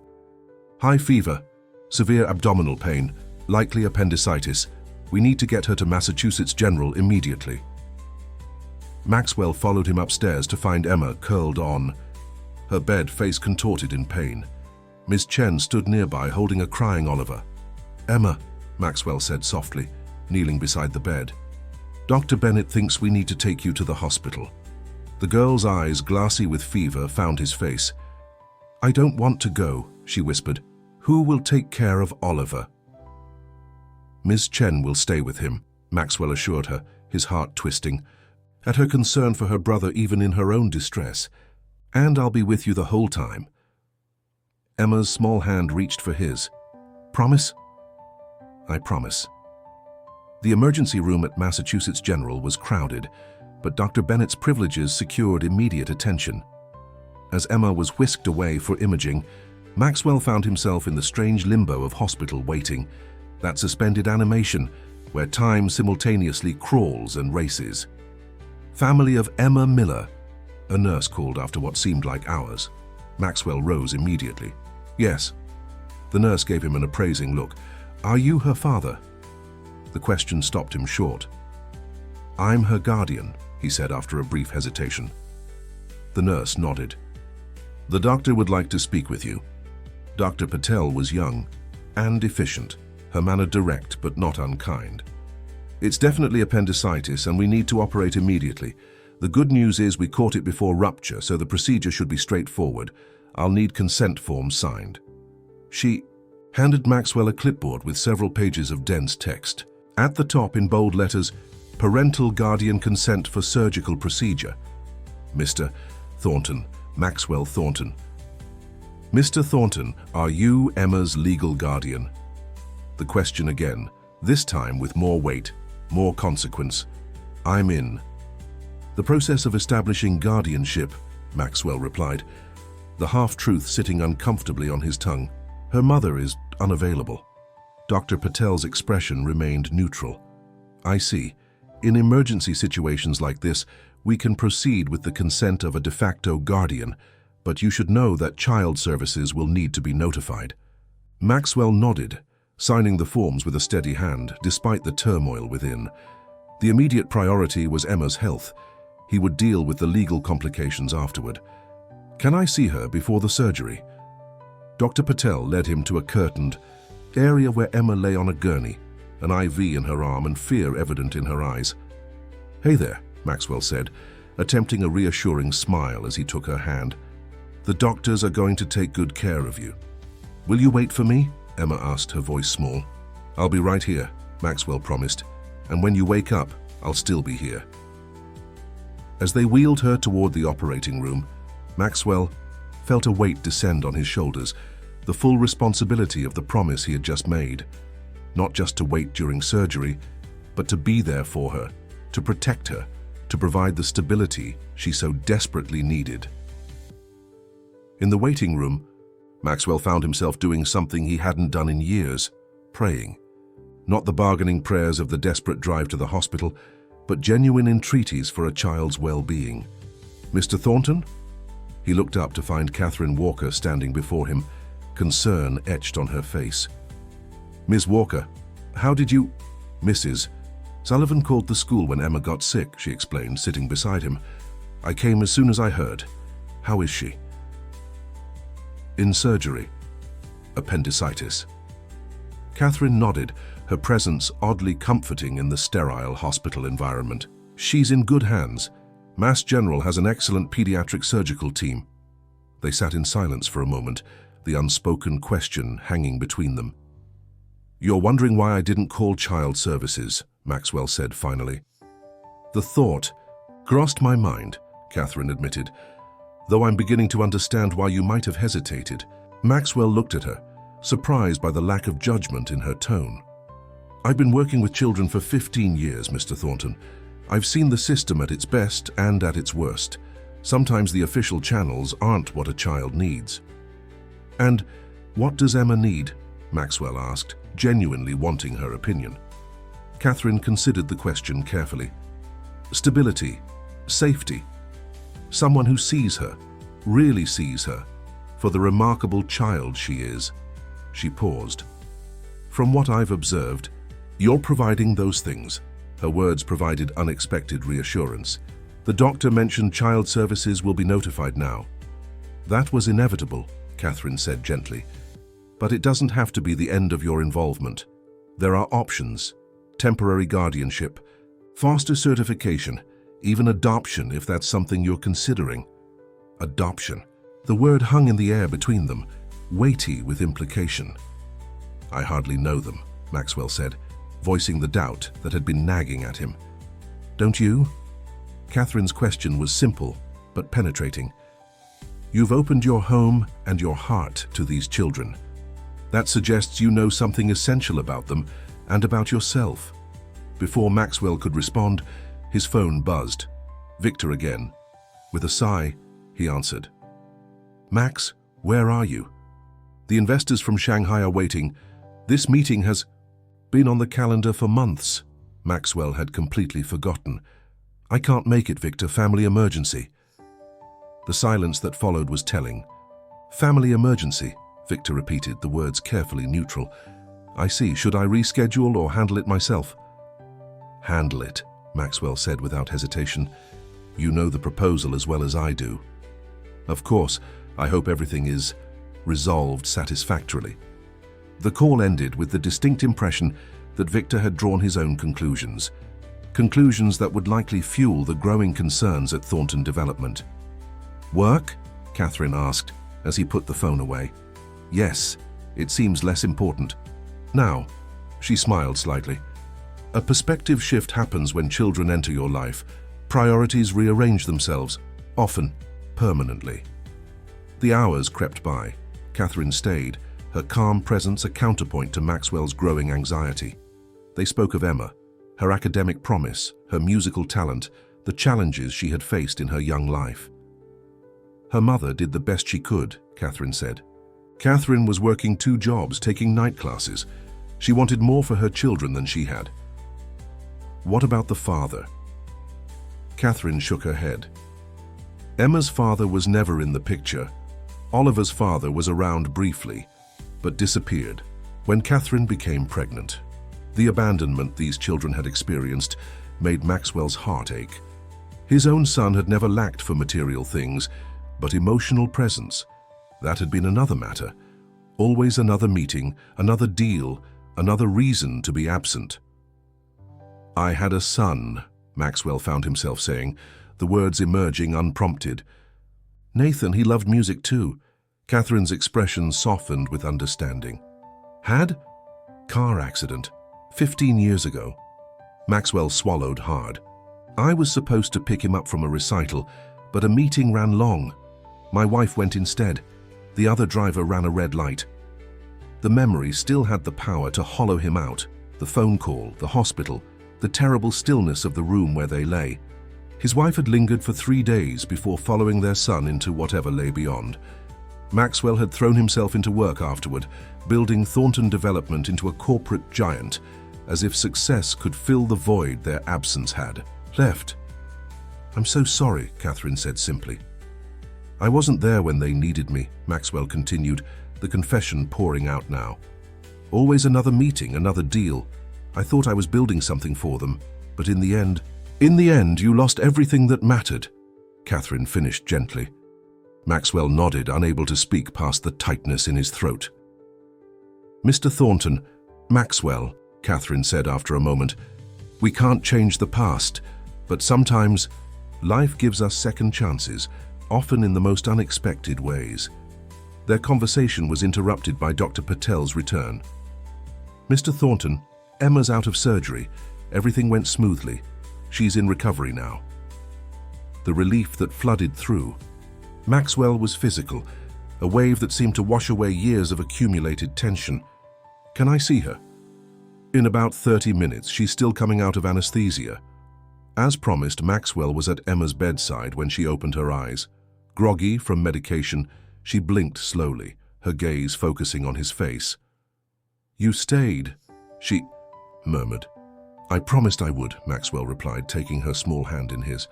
High fever, severe abdominal pain, likely appendicitis. We need to get her to Massachusetts General immediately. Maxwell followed him upstairs to find Emma curled on, her bed face contorted in pain. Miss Chen stood nearby holding a crying Oliver. Emma, Maxwell said softly, kneeling beside the bed. Dr. Bennett thinks we need to take you to the hospital. The girl's eyes, glassy with fever, found his face. I don't want to go, she whispered. Who will take care of Oliver? Miss Chen will stay with him, Maxwell assured her, his heart twisting. At her concern for her brother even in her own distress. And I'll be with you the whole time. Emma's small hand reached for his. Promise? I promise. The emergency room at Massachusetts General was crowded, but Dr. Bennett's privileges secured immediate attention. As Emma was whisked away for imaging, Maxwell found himself in the strange limbo of hospital waiting, that suspended animation where time simultaneously crawls and races. Family of Emma Miller, a nurse called after what seemed like hours. Maxwell rose immediately. Yes. The nurse gave him an appraising look. Are you her father? The question stopped him short. I'm her guardian, he said after a brief hesitation. The nurse nodded. The doctor would like to speak with you. Dr. Patel was young and efficient, her manner direct but not unkind. It's definitely appendicitis and we need to operate immediately. The good news is we caught it before rupture, so the procedure should be straightforward. I'll need consent forms signed. She handed Maxwell a clipboard with several pages of dense text. At the top in bold letters, parental guardian consent for surgical procedure. Mr. Thornton, Maxwell Thornton. Mr. Thornton, are you Emma's legal guardian? The question again, this time with more weight, more consequence. I'm in. The process of establishing guardianship, Maxwell replied, the half-truth sitting uncomfortably on his tongue. Her mother is unavailable. Dr. Patel's expression remained neutral. I see. In emergency situations like this, we can proceed with the consent of a de facto guardian, but you should know that child services will need to be notified. Maxwell nodded, signing the forms with a steady hand, despite the turmoil within. The immediate priority was Emma's health. He would deal with the legal complications afterward. Can I see her before the surgery? Dr. Patel led him to a curtained area where Emma lay on a gurney, an IV in her arm and fear evident in her eyes. Hey there, Maxwell said, attempting a reassuring smile as he took her hand. The doctors are going to take good care of you. Will you wait for me? Emma asked, her voice small. I'll be right here, Maxwell promised, and when you wake up, I'll still be here. As they wheeled her toward the operating room, Maxwell felt a weight descend on his shoulders, the full responsibility of the promise he had just made. Not just to wait during surgery, but to be there for her, to protect her, to provide the stability she so desperately needed. In the waiting room, Maxwell found himself doing something he hadn't done in years, praying. Not the bargaining prayers of the desperate drive to the hospital, but genuine entreaties for a child's well-being. Mr. Thornton? He looked up to find Catherine Walker standing before him, concern etched on her face. "Miss Walker, how did you—" "Mrs. Sullivan called the school when Emma got sick," she explained, sitting beside him. "I came as soon as I heard. How is she?" "In surgery. Appendicitis." Catherine nodded, her presence oddly comforting in the sterile hospital environment. "She's in good hands. Mass General has an excellent pediatric surgical team." They sat in silence for a moment, the unspoken question hanging between them. "You're wondering why I didn't call child services," Maxwell said finally. "The thought crossed my mind," Catherine admitted, "though I'm beginning to understand why you might have hesitated." Maxwell looked at her, surprised by the lack of judgment in her tone. "I've been working with children for 15 years, Mr. Thornton. I've seen the system at its best and at its worst. Sometimes the official channels aren't what a child needs." "And what does Emma need?" Maxwell asked, genuinely wanting her opinion. Catherine considered the question carefully. "Stability, safety. Someone who sees her, really sees her, for the remarkable child she is." She paused. "From what I've observed, you're providing those things." Her words provided unexpected reassurance. "The doctor mentioned child services will be notified now." "That was inevitable," Catherine said gently. "But it doesn't have to be the end of your involvement. There are options: temporary guardianship, foster certification, even adoption if that's something you're considering." Adoption. The word hung in the air between them, weighty with implication. "I hardly know them," Maxwell said, voicing the doubt that had been nagging at him. "Don't you?" Catherine's question was simple, but penetrating. "You've opened your home and your heart to these children. That suggests you know something essential about them and about yourself." Before Maxwell could respond, his phone buzzed. Victor again. With a sigh, he answered. "Max, where are you? The investors from Shanghai are waiting. This meeting has been on the calendar for months." Maxwell had completely forgotten. "I can't make it, Victor. Family emergency." The silence that followed was telling. "Family emergency," Victor repeated, the words carefully neutral. "I see. Should I reschedule or handle it myself?" "Handle it," Maxwell said without hesitation. "You know the proposal as well as I do." "Of course. I hope everything is resolved satisfactorily." The call ended with the distinct impression that Victor had drawn his own conclusions. Conclusions that would likely fuel the growing concerns at Thornton Development. "Work?" Catherine asked as he put the phone away. "Yes, it seems less important. Now," she smiled slightly. "A perspective shift happens when children enter your life. Priorities rearrange themselves, often permanently." The hours crept by. Catherine stayed, her calm presence a counterpoint to Maxwell's growing anxiety. They spoke of Emma, her academic promise, her musical talent, the challenges she had faced in her young life. Her mother did the best she could, Catherine said. Catherine was working 2 jobs, taking night classes. She wanted more for her children than she had. "What about the father?" Catherine shook her head. Emma's father was never in the picture. Oliver's father was around briefly, but disappeared when Catherine became pregnant. The abandonment these children had experienced made Maxwell's heart ache. His own son had never lacked for material things, but emotional presence, that had been another matter. Always another meeting, another deal, another reason to be absent. "I had a son," Maxwell found himself saying, the words emerging unprompted. "Nathan, he loved music too." Catherine's expression softened with understanding. "Had? Car accident. 15 years ago." Maxwell swallowed hard. "I was supposed to pick him up from a recital, but a meeting ran long. My wife went instead. The other driver ran a red light." The memory still had the power to hollow him out. The phone call, the hospital, the terrible stillness of the room where they lay. His wife had lingered for 3 days before following their son into whatever lay beyond. Maxwell had thrown himself into work afterward, building Thornton Development into a corporate giant, as if success could fill the void their absence had left. "I'm so sorry," Catherine said simply. I wasn't there when they needed me, Maxwell continued, the confession pouring out now. Always another meeting, another deal. I thought I was building something for them, but in the end, you lost everything that mattered, Catherine finished gently. Maxwell nodded, unable to speak past the tightness in his throat. Mr. Thornton, Maxwell, Catherine said after a moment, we can't change the past, but sometimes life gives us second chances, often in the most unexpected ways. Their conversation was interrupted by Dr. Patel's return. Mr. Thornton, Emma's out of surgery. Everything went smoothly. She's in recovery now. The relief that flooded through. Maxwell was physical, a wave that seemed to wash away years of accumulated tension. Can I see her? In about 30 minutes, she's still coming out of anesthesia. As promised, Maxwell was at Emma's bedside when she opened her eyes. Groggy from medication, she blinked slowly, her gaze focusing on his face. You stayed, she murmured. I promised I would, Maxwell replied, taking her small hand in his.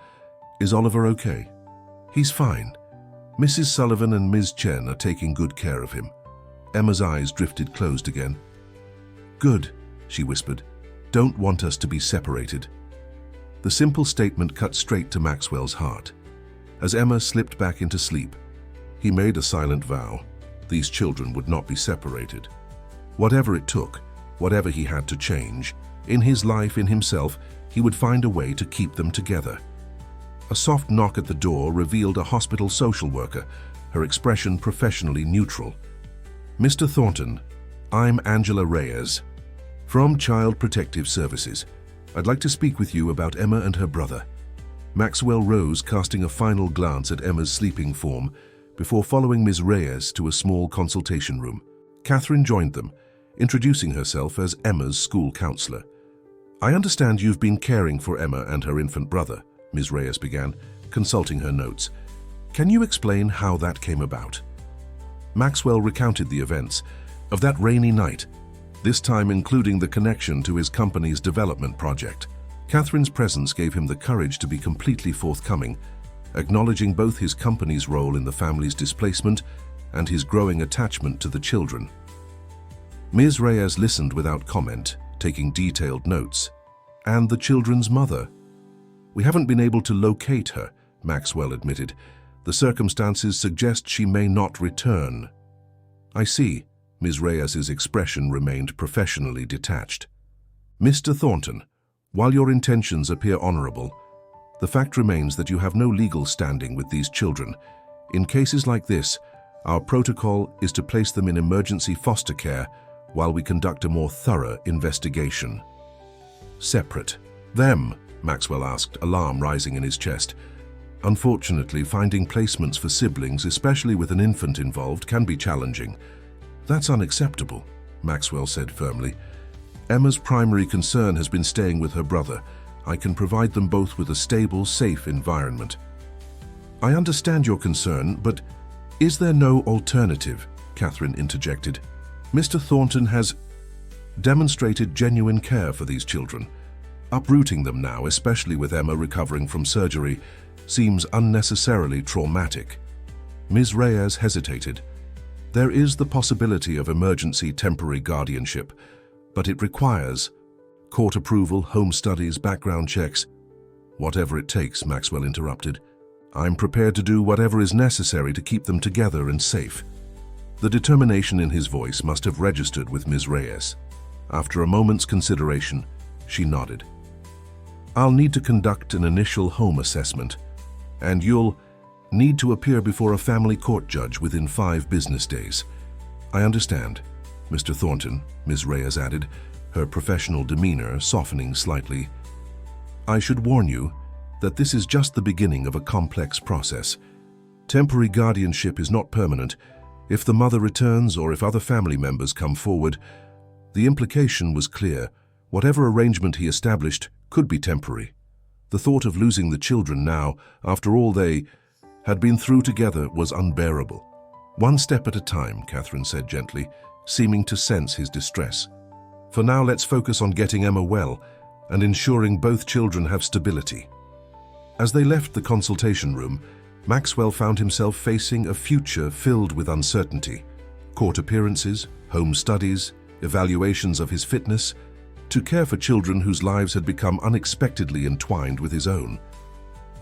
Is Oliver okay? He's fine. Mrs. Sullivan and Ms. Chen are taking good care of him. Emma's eyes drifted closed again. Good, she whispered. Don't want us to be separated. The simple statement cut straight to Maxwell's heart. As Emma slipped back into sleep, he made a silent vow. These children would not be separated. Whatever it took, whatever he had to change, in his life, in himself, he would find a way to keep them together. A soft knock at the door revealed a hospital social worker, her expression professionally neutral. Mr. Thornton, I'm Angela Reyes, from Child Protective Services. I'd like to speak with you about Emma and her brother. Maxwell rose, casting a final glance at Emma's sleeping form, before following Ms. Reyes to a small consultation room. Catherine joined them, introducing herself as Emma's school counselor. I understand you've been caring for Emma and her infant brother, Ms. Reyes began, consulting her notes. Can you explain how that came about? Maxwell recounted the events of that rainy night, this time including the connection to his company's development project. Catherine's presence gave him the courage to be completely forthcoming, acknowledging both his company's role in the family's displacement and his growing attachment to the children. Ms. Reyes listened without comment, taking detailed notes. And the children's mother? We haven't been able to locate her, Maxwell admitted. The circumstances suggest she may not return. I see. Ms. Reyes's expression remained professionally detached. Mr. Thornton, while your intentions appear honorable, the fact remains that you have no legal standing with these children. In cases like this, our protocol is to place them in emergency foster care while we conduct a more thorough investigation. Separate. Them? Maxwell asked, alarm rising in his chest. Unfortunately, finding placements for siblings, especially with an infant involved, can be challenging. That's unacceptable, Maxwell said firmly. Emma's primary concern has been staying with her brother. I can provide them both with a stable, safe environment. I understand your concern, but is there no alternative? Catherine interjected. Mr. Thornton has demonstrated genuine care for these children. Uprooting them now, especially with Emma recovering from surgery, seems unnecessarily traumatic. Ms. Reyes hesitated. There is the possibility of emergency temporary guardianship, but it requires court approval, home studies, background checks. Whatever it takes, Maxwell interrupted. I'm prepared to do whatever is necessary to keep them together and safe. The determination in his voice must have registered with Ms. Reyes. After a moment's consideration, she nodded. I'll need to conduct an initial home assessment, and you'll need to appear before a family court judge within 5 business days. I understand, Mr. Thornton, Ms. Reyes added, her professional demeanor softening slightly. I should warn you that this is just the beginning of a complex process. Temporary guardianship is not permanent. If the mother returns or if other family members come forward, the implication was clear. Whatever arrangement he established could be temporary. The thought of losing the children now, after all they had been through together, was unbearable. One step at a time, Catherine said gently, seeming to sense his distress. For now, let's focus on getting Emma well and ensuring both children have stability. As they left the consultation room, Maxwell found himself facing a future filled with uncertainty. Court appearances, home studies, evaluations of his fitness, to care for children whose lives had become unexpectedly entwined with his own.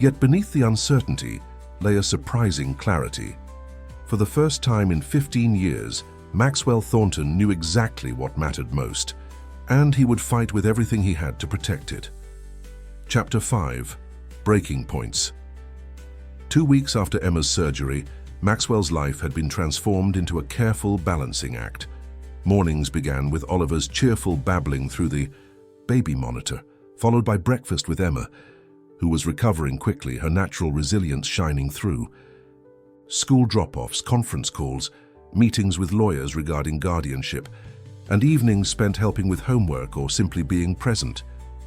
Yet beneath the uncertainty lay a surprising clarity. For the first time in 15 years, Maxwell Thornton knew exactly what mattered most, and he would fight with everything he had to protect it. Chapter 5. Breaking Points. 2 weeks after Emma's surgery, Maxwell's life had been transformed into a careful balancing act. Mornings began with Oliver's cheerful babbling through the baby monitor, followed by breakfast with Emma, who was recovering quickly, her natural resilience shining through. School drop-offs, conference calls, meetings with lawyers regarding guardianship, and evenings spent helping with homework or simply being present.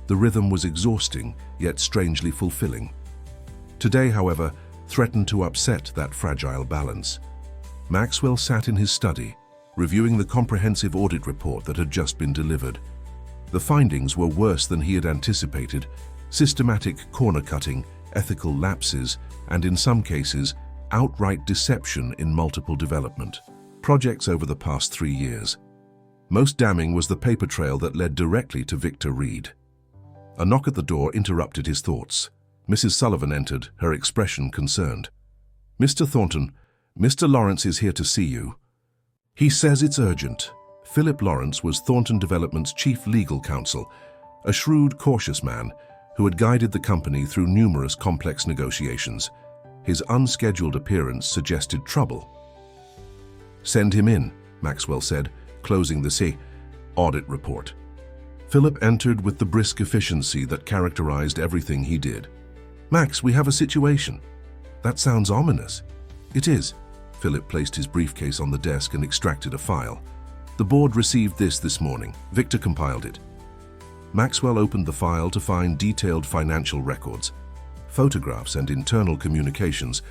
The rhythm was exhausting, yet strangely fulfilling. Today, however, threatened to upset that fragile balance. Maxwell sat in his study, reviewing the comprehensive audit report that had just been delivered. The findings were worse than he had anticipated: systematic corner-cutting, ethical lapses, and in some cases, outright deception in multiple development projects over the past 3 years. Most damning was the paper trail that led directly to Victor Reed. A knock at the door interrupted his thoughts. Mrs. Sullivan entered, her expression concerned. "Mr. Thornton, Mr. Lawrence is here to see you." "He says it's urgent." Philip Lawrence was Thornton Development's chief legal counsel, a shrewd, cautious man who had guided the company through numerous complex negotiations. His unscheduled appearance suggested trouble. "Send him in," Maxwell said, closing the audit report. Philip entered with the brisk efficiency that characterized everything he did. "Max, we have a situation." "That sounds ominous." "It is." Philip placed his briefcase on the desk and extracted a file. "The board received this morning. Victor compiled it." Maxwell opened the file to find detailed financial records, photographs and internal communications,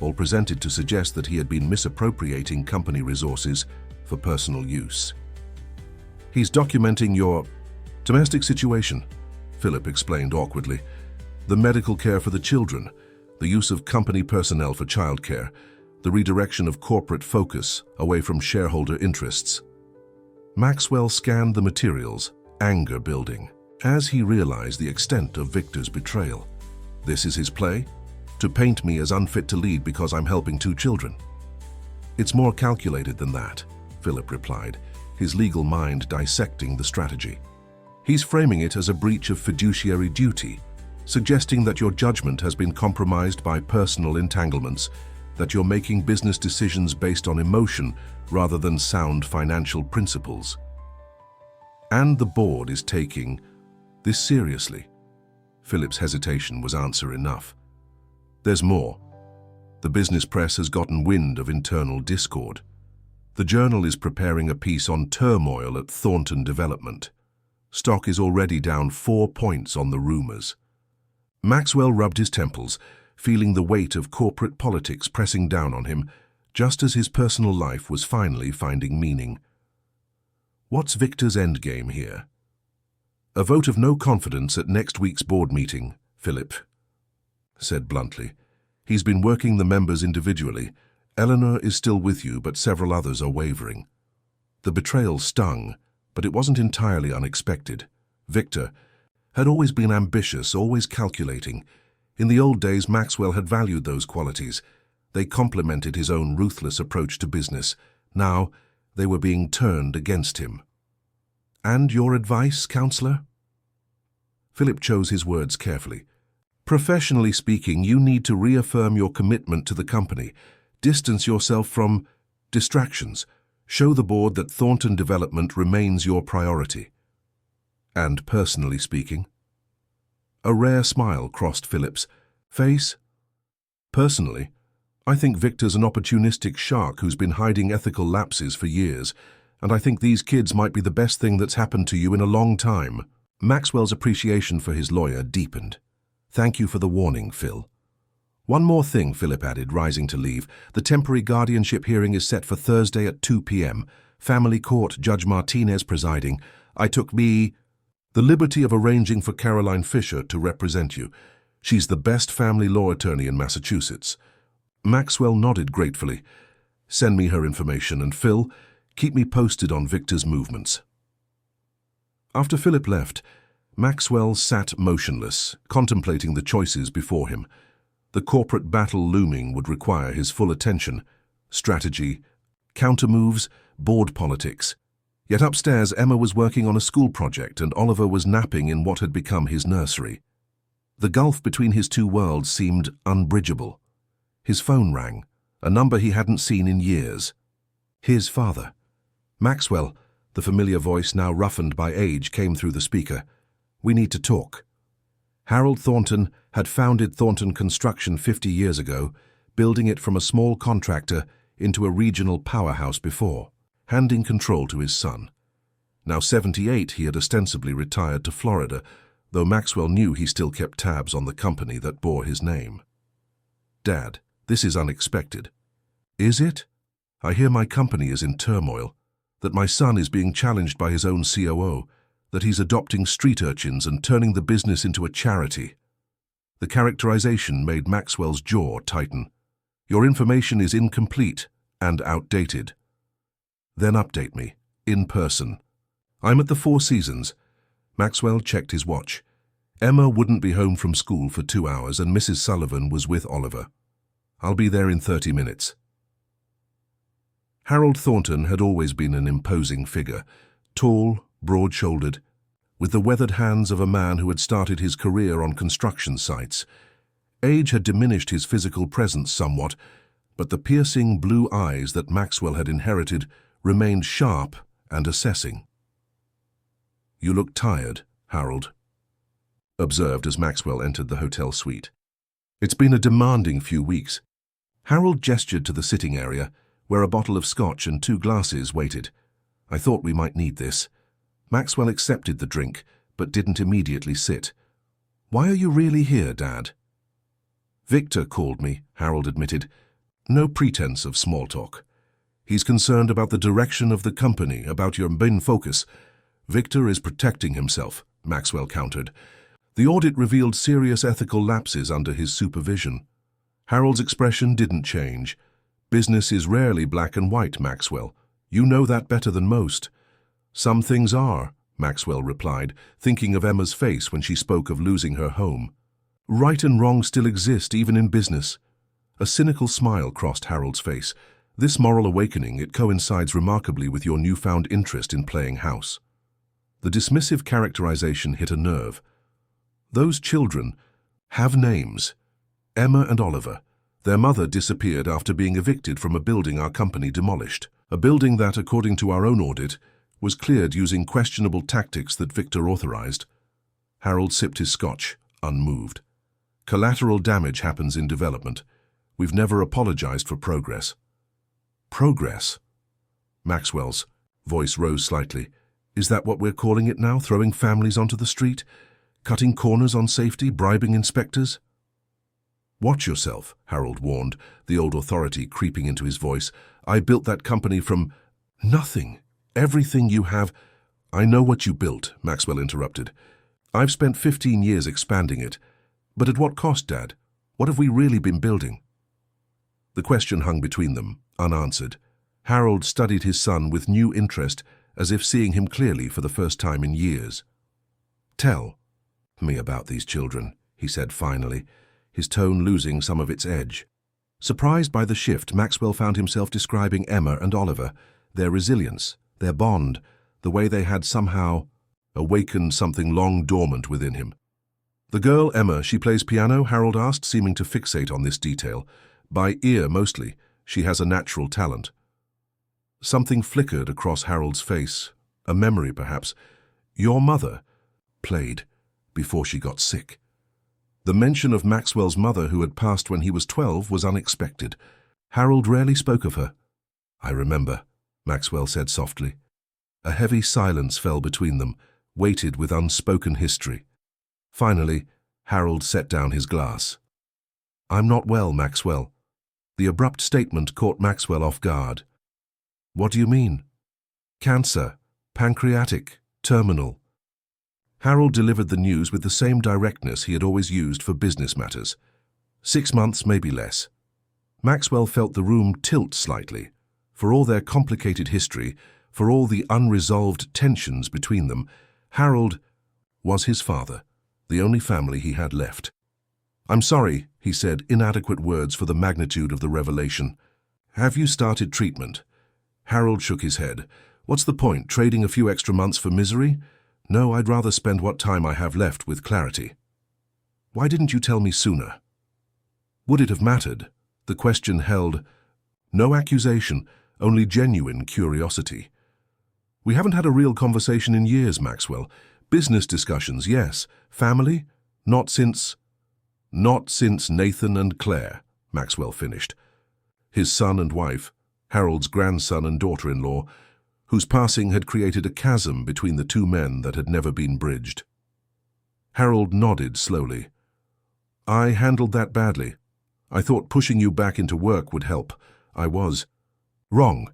all presented to suggest that he had been misappropriating company resources for personal use. "He's documenting your domestic situation," Philip explained awkwardly. "The medical care for the children, the use of company personnel for childcare, the redirection of corporate focus away from shareholder interests." Maxwell scanned the materials, anger building, as he realized the extent of Victor's betrayal. This is his play? To paint me as unfit to lead because I'm helping 2 children? "It's more calculated than that," Philip replied, his legal mind dissecting the strategy. "He's framing it as a breach of fiduciary duty, suggesting that your judgment has been compromised by personal entanglements, that you're making business decisions based on emotion rather than sound financial principles. And the board is taking this seriously." Philip's hesitation was answer enough. "There's more. The business press has gotten wind of internal discord. The Journal is preparing a piece on turmoil at Thornton Development. Stock is already down 4 points on the rumors." Maxwell rubbed his temples, feeling the weight of corporate politics pressing down on him, just as his personal life was finally finding meaning. What's Victor's endgame here? "A vote of no confidence at next week's board meeting," Philip said bluntly. "He's been working the members individually. Eleanor is still with you, but several others are wavering." The betrayal stung, but it wasn't entirely unexpected. Victor had always been ambitious, always calculating. In the old days, Maxwell had valued those qualities. They complemented his own ruthless approach to business. Now, they were being turned against him. "And your advice, counselor?" Philip chose his words carefully. "Professionally speaking, you need to reaffirm your commitment to the company. Distance yourself from distractions. Show the board that Thornton Development remains your priority." "And personally speaking?" A rare smile crossed Philip's face. "Personally, I think Victor's an opportunistic shark who's been hiding ethical lapses for years, and I think these kids might be the best thing that's happened to you in a long time." Maxwell's appreciation for his lawyer deepened. "Thank you for the warning, Phil." "One more thing," Philip added, rising to leave. "The temporary guardianship hearing is set for Thursday at 2 p.m. Family Court, Judge Martinez presiding. I took the liberty of arranging for Caroline Fisher to represent you. She's the best family law attorney in Massachusetts. Maxwell nodded gratefully. Send me her information, and Phil, keep me posted on Victor's movements. After Philip left, Maxwell sat motionless, contemplating the choices before him. The corporate battle looming would require his full attention. Strategy, counter-moves, board politics. Yet upstairs, Emma was working on a school project and Oliver was napping in what had become his nursery. The gulf between his two worlds seemed unbridgeable. His phone rang, a number he hadn't seen in years. His father. Maxwell, the familiar voice now roughened by age, came through the speaker. We need to talk. Harold Thornton had founded Thornton Construction 50 years ago, building it from a small contractor into a regional powerhouse before, handing control to his son. Now 78, he had ostensibly retired to Florida, though Maxwell knew he still kept tabs on the company that bore his name. Dad, this is unexpected. Is it? I hear my company is in turmoil, that my son is being challenged by his own COO, that he's adopting street urchins and turning the business into a charity. The characterization made Maxwell's jaw tighten. Your information is incomplete and outdated. Then update me, in person. I'm at the Four Seasons. Maxwell checked his watch. Emma wouldn't be home from school for 2 hours and Mrs. Sullivan was with Oliver. I'll be there in 30 minutes. Harold Thornton had always been an imposing figure, tall, broad-shouldered, with the weathered hands of a man who had started his career on construction sites. Age had diminished his physical presence somewhat, but the piercing blue eyes that Maxwell had inherited remained sharp and assessing. You look tired, Harold, observed as Maxwell entered the hotel suite. It's been a demanding few weeks. Harold gestured to the sitting area, where a bottle of scotch and 2 glasses waited. I thought we might need this. Maxwell accepted the drink, but didn't immediately sit. Why are you really here, Dad? Victor called me, Harold admitted. No pretense of small talk. He's concerned about the direction of the company, about your main focus. Victor is protecting himself, Maxwell countered. The audit revealed serious ethical lapses under his supervision. Harold's expression didn't change. Business is rarely black and white, Maxwell. You know that better than most. Some things are, Maxwell replied, thinking of Emma's face when she spoke of losing her home. Right and wrong still exist, even in business. A cynical smile crossed Harold's face. This moral awakening, it coincides remarkably with your newfound interest in playing house. The dismissive characterization hit a nerve. Those children have names. Emma and Oliver. Their mother disappeared after being evicted from a building our company demolished. A building that, according to our own audit, was cleared using questionable tactics that Victor authorized. Harold sipped his scotch, unmoved. Collateral damage happens in development. We've never apologized for progress. Progress? Maxwell's voice rose slightly. Is that what we're calling it now, throwing families onto the street? Cutting corners on safety, bribing inspectors? Watch yourself, Harold warned, the old authority creeping into his voice. I built that company from nothing. Everything you have... I know what you built, Maxwell interrupted. I've spent 15 years expanding it. But at what cost, Dad? What have we really been building? The question hung between them, unanswered. Harold studied his son with new interest, as if seeing him clearly for the first time in years. Tell me about these children, he said finally, his tone losing some of its edge. Surprised by the shift, Maxwell found himself describing Emma and Oliver, their resilience, their bond, the way they had somehow awakened something long dormant within him. The girl, Emma, she plays piano, Harold asked, seeming to fixate on this detail. By ear, mostly. She has a natural talent. Something flickered across Harold's face. A memory, perhaps. Your mother played before she got sick. The mention of Maxwell's mother, who had passed when he was 12, was unexpected. Harold rarely spoke of her. I remember, Maxwell said softly. A heavy silence fell between them, weighted with unspoken history. Finally, Harold set down his glass. I'm not well, Maxwell. The abrupt statement caught Maxwell off guard. What do you mean? Cancer, pancreatic, terminal. Harold delivered the news with the same directness he had always used for business matters. 6 months, maybe less. Maxwell felt the room tilt slightly. For all their complicated history, for all the unresolved tensions between them, Harold was his father, the only family he had left. "I'm sorry," he said, inadequate words for the magnitude of the revelation. "Have you started treatment?" Harold shook his head. "What's the point, trading a few extra months for misery? No, I'd rather spend what time I have left with clarity." "Why didn't you tell me sooner?" Would it have mattered? The question held no accusation, only genuine curiosity. "We haven't had a real conversation in years, Maxwell. Business discussions, yes. Family? Not since Nathan and Claire," Maxwell finished. His son and wife, Harold's grandson and daughter-in-law, whose passing had created a chasm between the two men that had never been bridged. Harold nodded slowly. "I handled that badly. I thought pushing you back into work would help. I was wrong."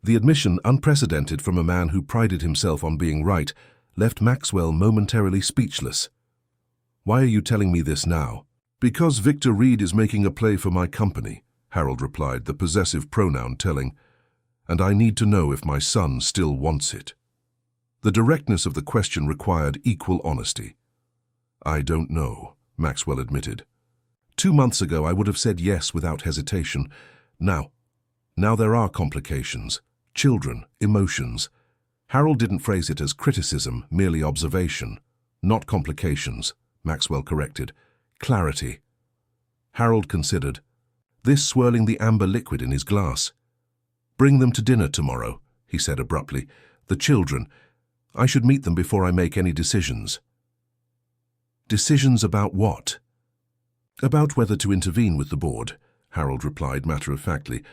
The admission, unprecedented from a man who prided himself on being right, left Maxwell momentarily speechless. "Why are you telling me this now?" "Because Victor Reed is making a play for my company," Harold replied, the possessive pronoun telling, "and I need to know if my son still wants it." The directness of the question required equal honesty. "I don't know," Maxwell admitted. 2 months ago I would have said yes without hesitation. Now there are complications. Children, emotions. Harold didn't phrase it as criticism, merely observation. "Not complications," Maxwell corrected. "Clarity." Harold considered, this swirling the amber liquid in his glass. "Bring them to dinner tomorrow," he said abruptly. "The children. I should meet them before I make any decisions." "Decisions about what?" "About whether to intervene with the board," Harold replied matter-of-factly.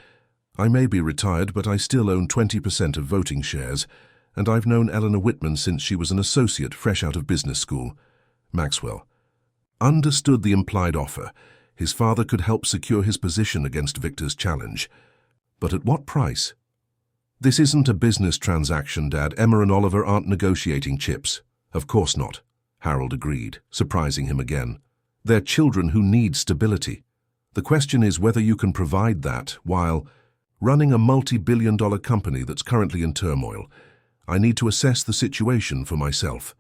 "I may be retired, but I still own 20% of voting shares, and I've known Eleanor Whitman since she was an associate fresh out of business school." Maxwell understood the implied offer. His father could help secure his position against Victor's challenge. But at what price? "This isn't a business transaction, Dad. Emma and Oliver aren't negotiating chips." "Of course not," Harold agreed, surprising him again. "They're children who need stability. The question is whether you can provide that while running a multi-billion-dollar company that's currently in turmoil. I need to assess the situation for myself."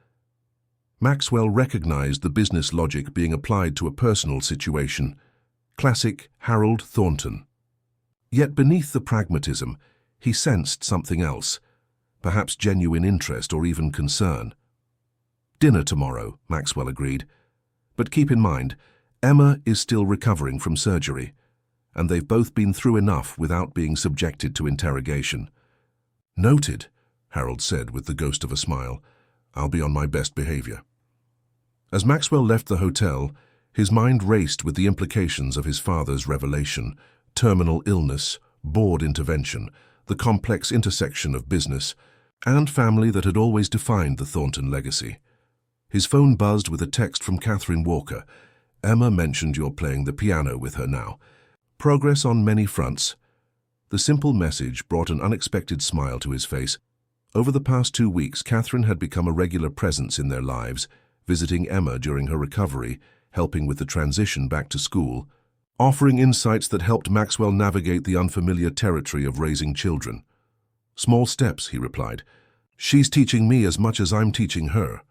Maxwell recognized the business logic being applied to a personal situation. Classic Harold Thornton. Yet beneath the pragmatism, he sensed something else, perhaps genuine interest or even concern. "Dinner tomorrow," Maxwell agreed. "But keep in mind, Emma is still recovering from surgery, and they've both been through enough without being subjected to interrogation." "Noted," Harold said with the ghost of a smile. "I'll be on my best behavior." As Maxwell left the hotel, his mind raced with the implications of his father's revelation: terminal illness, board intervention, the complex intersection of business and family that had always defined the Thornton legacy. His phone buzzed with a text from Catherine Walker. "Emma mentioned you're playing the piano with her now. Progress on many fronts." The simple message brought an unexpected smile to his face. Over the past 2 weeks, Catherine had become a regular presence in their lives, visiting Emma during her recovery, helping with the transition back to school, offering insights that helped Maxwell navigate the unfamiliar territory of raising children. "Small steps," he replied. "She's teaching me as much as I'm teaching her."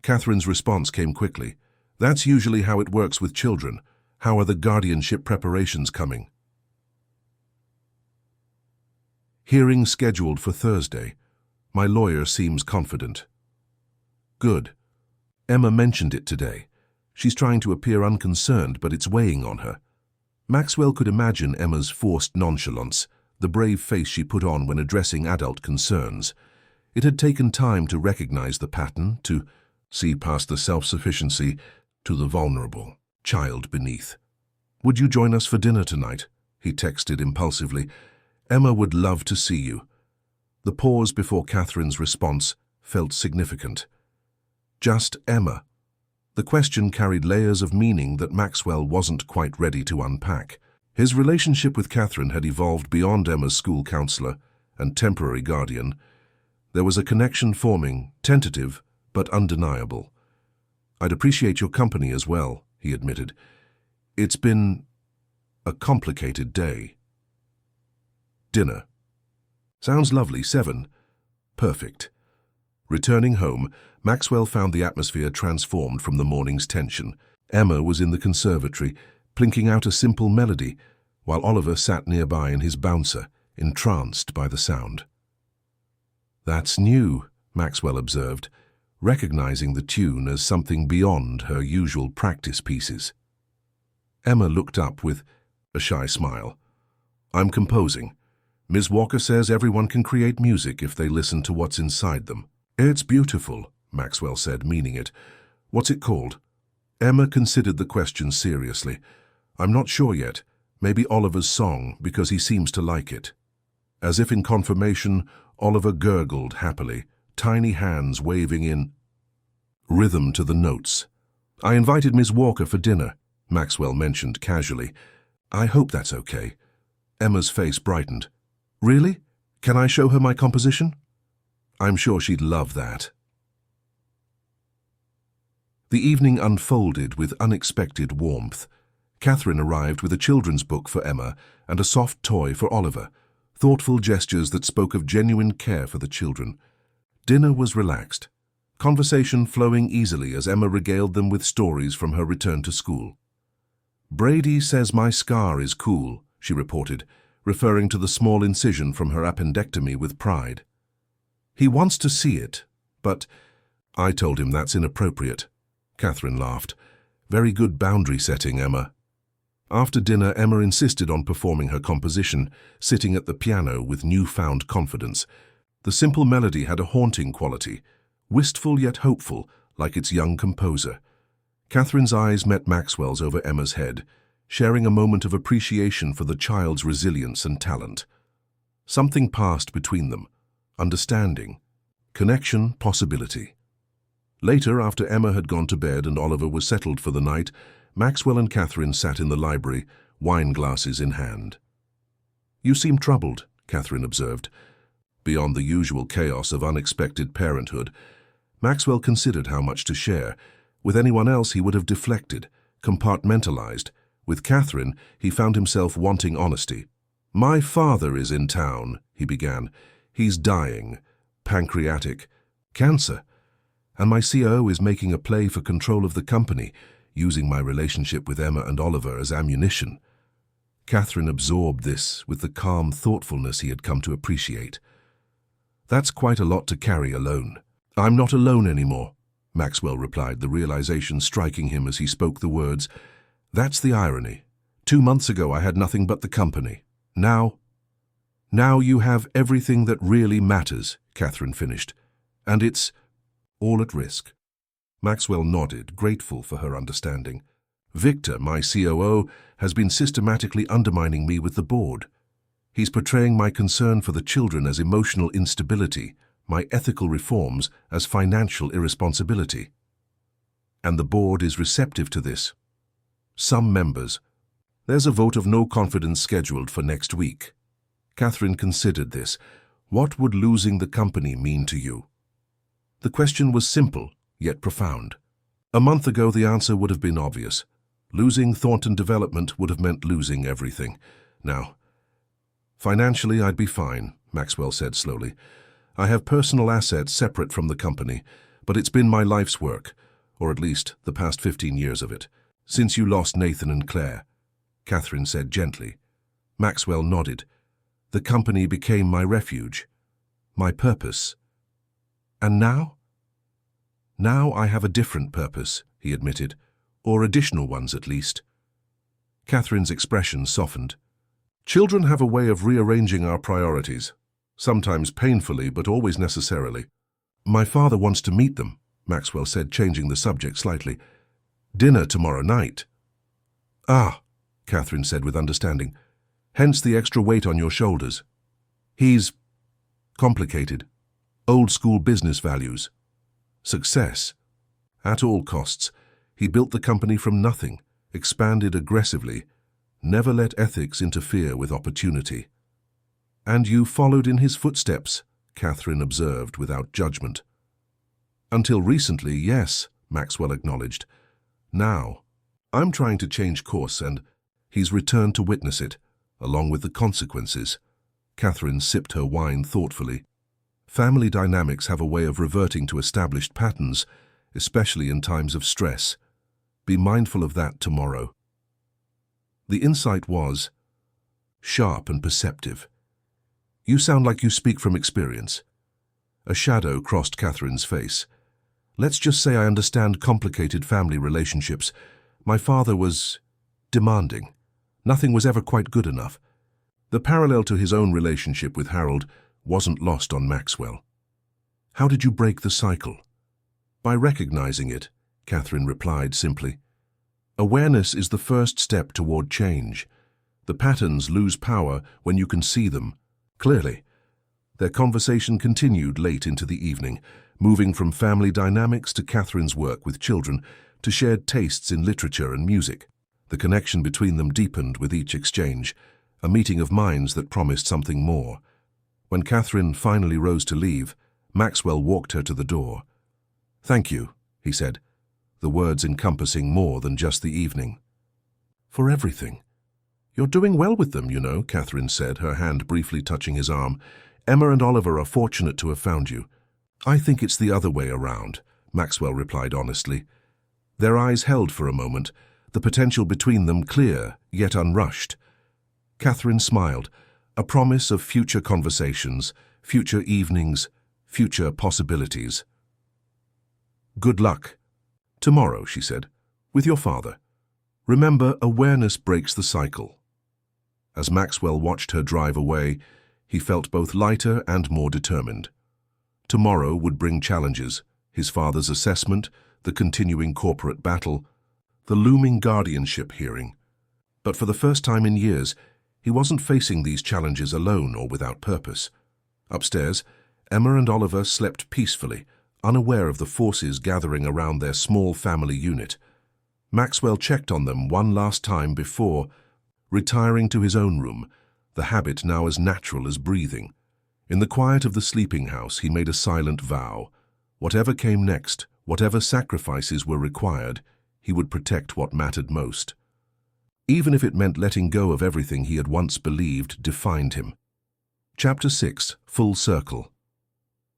Catherine's response came quickly. "That's usually how it works with children. How are the guardianship preparations coming?" "Hearing scheduled for Thursday. My lawyer seems confident." "Good. Emma mentioned it today. She's trying to appear unconcerned, but it's weighing on her." Maxwell could imagine Emma's forced nonchalance, the brave face she put on when addressing adult concerns. It had taken time to recognize the pattern, to see past the self-sufficiency to the vulnerable child beneath. "Would you join us for dinner tonight?" he texted impulsively. "Emma would love to see you." The pause before Catherine's response felt significant. Just Emma. The question carried layers of meaning that Maxwell wasn't quite ready to unpack. His relationship with Catherine had evolved beyond Emma's school counselor and temporary guardian. There was a connection forming, tentative but undeniable. "I'd appreciate your company as well," he admitted. "It's been A complicated day. Dinner. Sounds lovely, 7. Perfect. Returning home, Maxwell found the atmosphere transformed from the morning's tension. Emma was in the conservatory, plinking out a simple melody, while Oliver sat nearby in his bouncer, entranced by the sound. "That's new," Maxwell observed, recognizing the tune as something beyond her usual practice pieces. Emma looked up with a shy smile. "I'm composing. Ms. Walker says everyone can create music if they listen to what's inside them." "It's beautiful," Maxwell said, meaning it. "What's it called?" Emma considered the question seriously. "I'm not sure yet. Maybe Oliver's song, because he seems to like it." As if in confirmation, Oliver gurgled happily, tiny hands waving in rhythm to the notes. "I invited Ms. Walker for dinner," Maxwell mentioned casually. "I hope that's okay." Emma's face brightened. "Really? Can I show her my composition?" "I'm sure she'd love that." The evening unfolded with unexpected warmth. Catherine arrived with a children's book for Emma and a soft toy for Oliver, thoughtful gestures that spoke of genuine care for the children. Dinner was relaxed, conversation flowing easily as Emma regaled them with stories from her return to school. "Brady says my scar is cool," she reported, referring to the small incision from her appendectomy with pride. "He wants to see it, but—" "I told him that's inappropriate." Catherine laughed. "Very good boundary setting, Emma." After dinner, Emma insisted on performing her composition, sitting at the piano with newfound confidence. The simple melody had a haunting quality, wistful yet hopeful, like its young composer. Catherine's eyes met Maxwell's over Emma's head, sharing a moment of appreciation for the child's resilience and talent. Something passed between them, understanding, connection, possibility. Later, after Emma had gone to bed and Oliver was settled for the night, Maxwell and Catherine sat in the library, wine glasses in hand. "You seem troubled," Catherine observed. Beyond the usual chaos of unexpected parenthood, Maxwell considered how much to share. With anyone else he would have deflected, compartmentalized. With Catherine, he found himself wanting honesty. "My father is in town," he began. "He's dying. Pancreatic. Cancer. And my COO is making a play for control of the company, using my relationship with Emma and Oliver as ammunition." Catherine absorbed this with the calm thoughtfulness he had come to appreciate. "That's quite a lot to carry alone." "I'm not alone anymore," Maxwell replied, the realization striking him as he spoke the words. "That's the irony. 2 months ago I had nothing but the company. Now you have everything that really matters," Catherine finished. "And it's all at risk." Maxwell nodded, grateful for her understanding. "Victor, my COO, has been systematically undermining me with the board. He's portraying my concern for the children as emotional instability, my ethical reforms as financial irresponsibility. And the board is receptive to this. Some members. There's a vote of no confidence scheduled for next week." Catherine considered this. "What would losing the company mean to you?" The question was simple, yet profound. A month ago the answer would have been obvious. Losing Thornton Development would have meant losing everything. Now, "Financially I'd be fine," Maxwell said slowly. "I have personal assets separate from the company, but it's been my life's work, or at least the past 15 years of it. Since you lost Nathan and Claire," Catherine said gently. Maxwell nodded. "The company became my refuge, my purpose. And now?" "Now I have a different purpose," he admitted, "or additional ones at least." Catherine's expression softened. "Children have a way of rearranging our priorities, sometimes painfully but always necessarily." "My father wants to meet them," Maxwell said, changing the subject slightly. "Dinner tomorrow night." "Ah," Catherine said with understanding. "Hence the extra weight on your shoulders. He's complicated. Old-school business values. Success. At all costs. He built the company from nothing, expanded aggressively, never let ethics interfere with opportunity." "And you followed in his footsteps," Catherine observed without judgment. "Until recently, yes," Maxwell acknowledged. "Now, I'm trying to change course and—" He's returned to witness it, along with the consequences. Catherine sipped her wine thoughtfully. Family dynamics have a way of reverting to established patterns, especially in times of stress. Be mindful of that tomorrow. The insight was sharp and perceptive. You sound like you speak from experience. A shadow crossed Catherine's face. Let's just say I understand complicated family relationships. My father was demanding. Nothing was ever quite good enough. The parallel to his own relationship with Harold wasn't lost on Maxwell. How did you break the cycle? By recognizing it, Catherine replied simply. Awareness is the first step toward change. The patterns lose power when you can see them clearly. Their conversation continued late into the evening, moving from family dynamics to Catherine's work with children to shared tastes in literature and music. The connection between them deepened with each exchange, a meeting of minds that promised something more. When Catherine finally rose to leave, Maxwell walked her to the door. Thank you, he said, the words encompassing more than just the evening. For everything. You're doing well with them, you know, Catherine said, her hand briefly touching his arm. Emma and Oliver are fortunate to have found you. I think it's the other way around, Maxwell replied honestly. Their eyes held for a moment, the potential between them clear, yet unrushed. Catherine smiled, a promise of future conversations, future evenings, future possibilities. Good luck. Tomorrow, she said, with your father. Remember, awareness breaks the cycle. As Maxwell watched her drive away, he felt both lighter and more determined. Tomorrow would bring challenges, his father's assessment, the continuing corporate battle, the looming guardianship hearing. But for the first time in years, he wasn't facing these challenges alone or without purpose. Upstairs, Emma and Oliver slept peacefully, unaware of the forces gathering around their small family unit. Maxwell checked on them one last time before retiring to his own room, the habit now as natural as breathing. In the quiet of the sleeping house, he made a silent vow. Whatever came next, whatever sacrifices were required, he would protect what mattered most. Even if it meant letting go of everything he had once believed defined him. Chapter 6, Full Circle.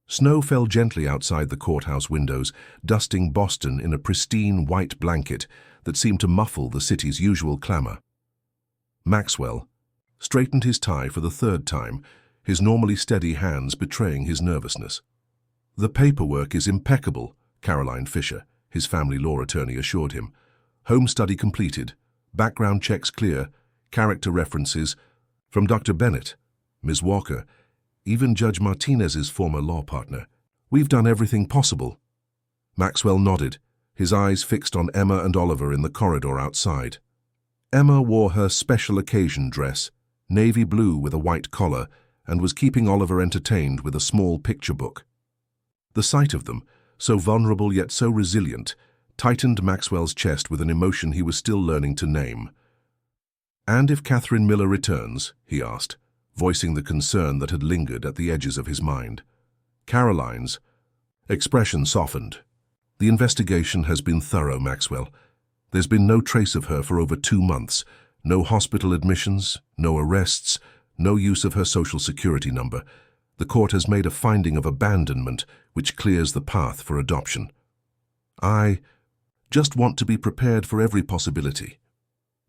Snow fell gently outside the courthouse windows, dusting Boston in a pristine white blanket that seemed to muffle the city's usual clamor. Maxwell straightened his tie for the third time, his normally steady hands betraying his nervousness. The paperwork is impeccable, Caroline Fisher, his family law attorney, assured him. Home study completed, background checks clear, character references from Dr. Bennett, Ms. Walker, even Judge Martinez's former law partner. We've done everything possible. Maxwell nodded, his eyes fixed on Emma and Oliver in the corridor outside. Emma wore her special occasion dress, navy blue with a white collar, and was keeping Oliver entertained with a small picture book. The sight of them, so vulnerable yet so resilient, tightened Maxwell's chest with an emotion he was still learning to name. And if Catherine Miller returns, he asked, voicing the concern that had lingered at the edges of his mind. Caroline's expression softened. The investigation has been thorough, Maxwell. There's been no trace of her for over 2 months. No hospital admissions, no arrests, no use of her social security number. The court has made a finding of abandonment, which clears the path for adoption. I just want to be prepared for every possibility.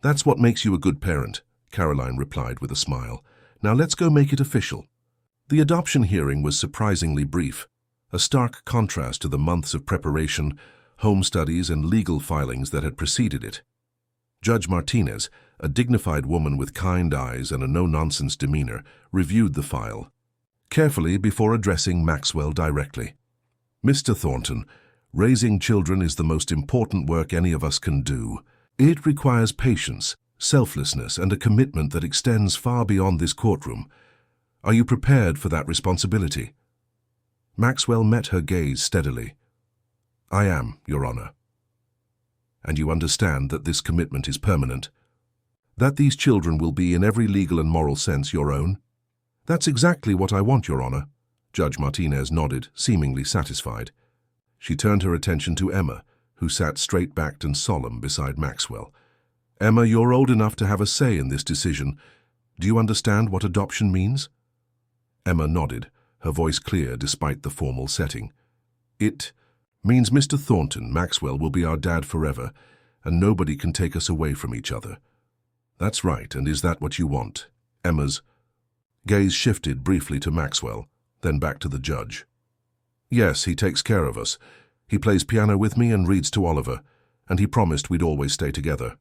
That's what makes you a good parent, Caroline replied with a smile. Now let's go make it official. The adoption hearing was surprisingly brief, a stark contrast to the months of preparation, home studies, and legal filings that had preceded it. Judge Martinez, a dignified woman with kind eyes and a no-nonsense demeanor, reviewed the file carefully before addressing Maxwell directly. Mr. Thornton, raising children is the most important work any of us can do. It requires patience, selflessness, and a commitment that extends far beyond this courtroom. Are you prepared for that responsibility? Maxwell met her gaze steadily. I am, Your Honor. And you understand that this commitment is permanent? That these children will be in every legal and moral sense your own? That's exactly what I want, Your Honor. Judge Martinez nodded, seemingly satisfied. She turned her attention to Emma, who sat straight-backed and solemn beside Maxwell. Emma, you're old enough to have a say in this decision. Do you understand what adoption means? Emma nodded, her voice clear despite the formal setting. It means Mr. Thornton, Maxwell, will be our dad forever, and nobody can take us away from each other. That's right, and is that what you want? Emma's gaze shifted briefly to Maxwell, then back to the judge. Yes, he takes care of us. He plays piano with me and reads to Oliver, and he promised we'd always stay together.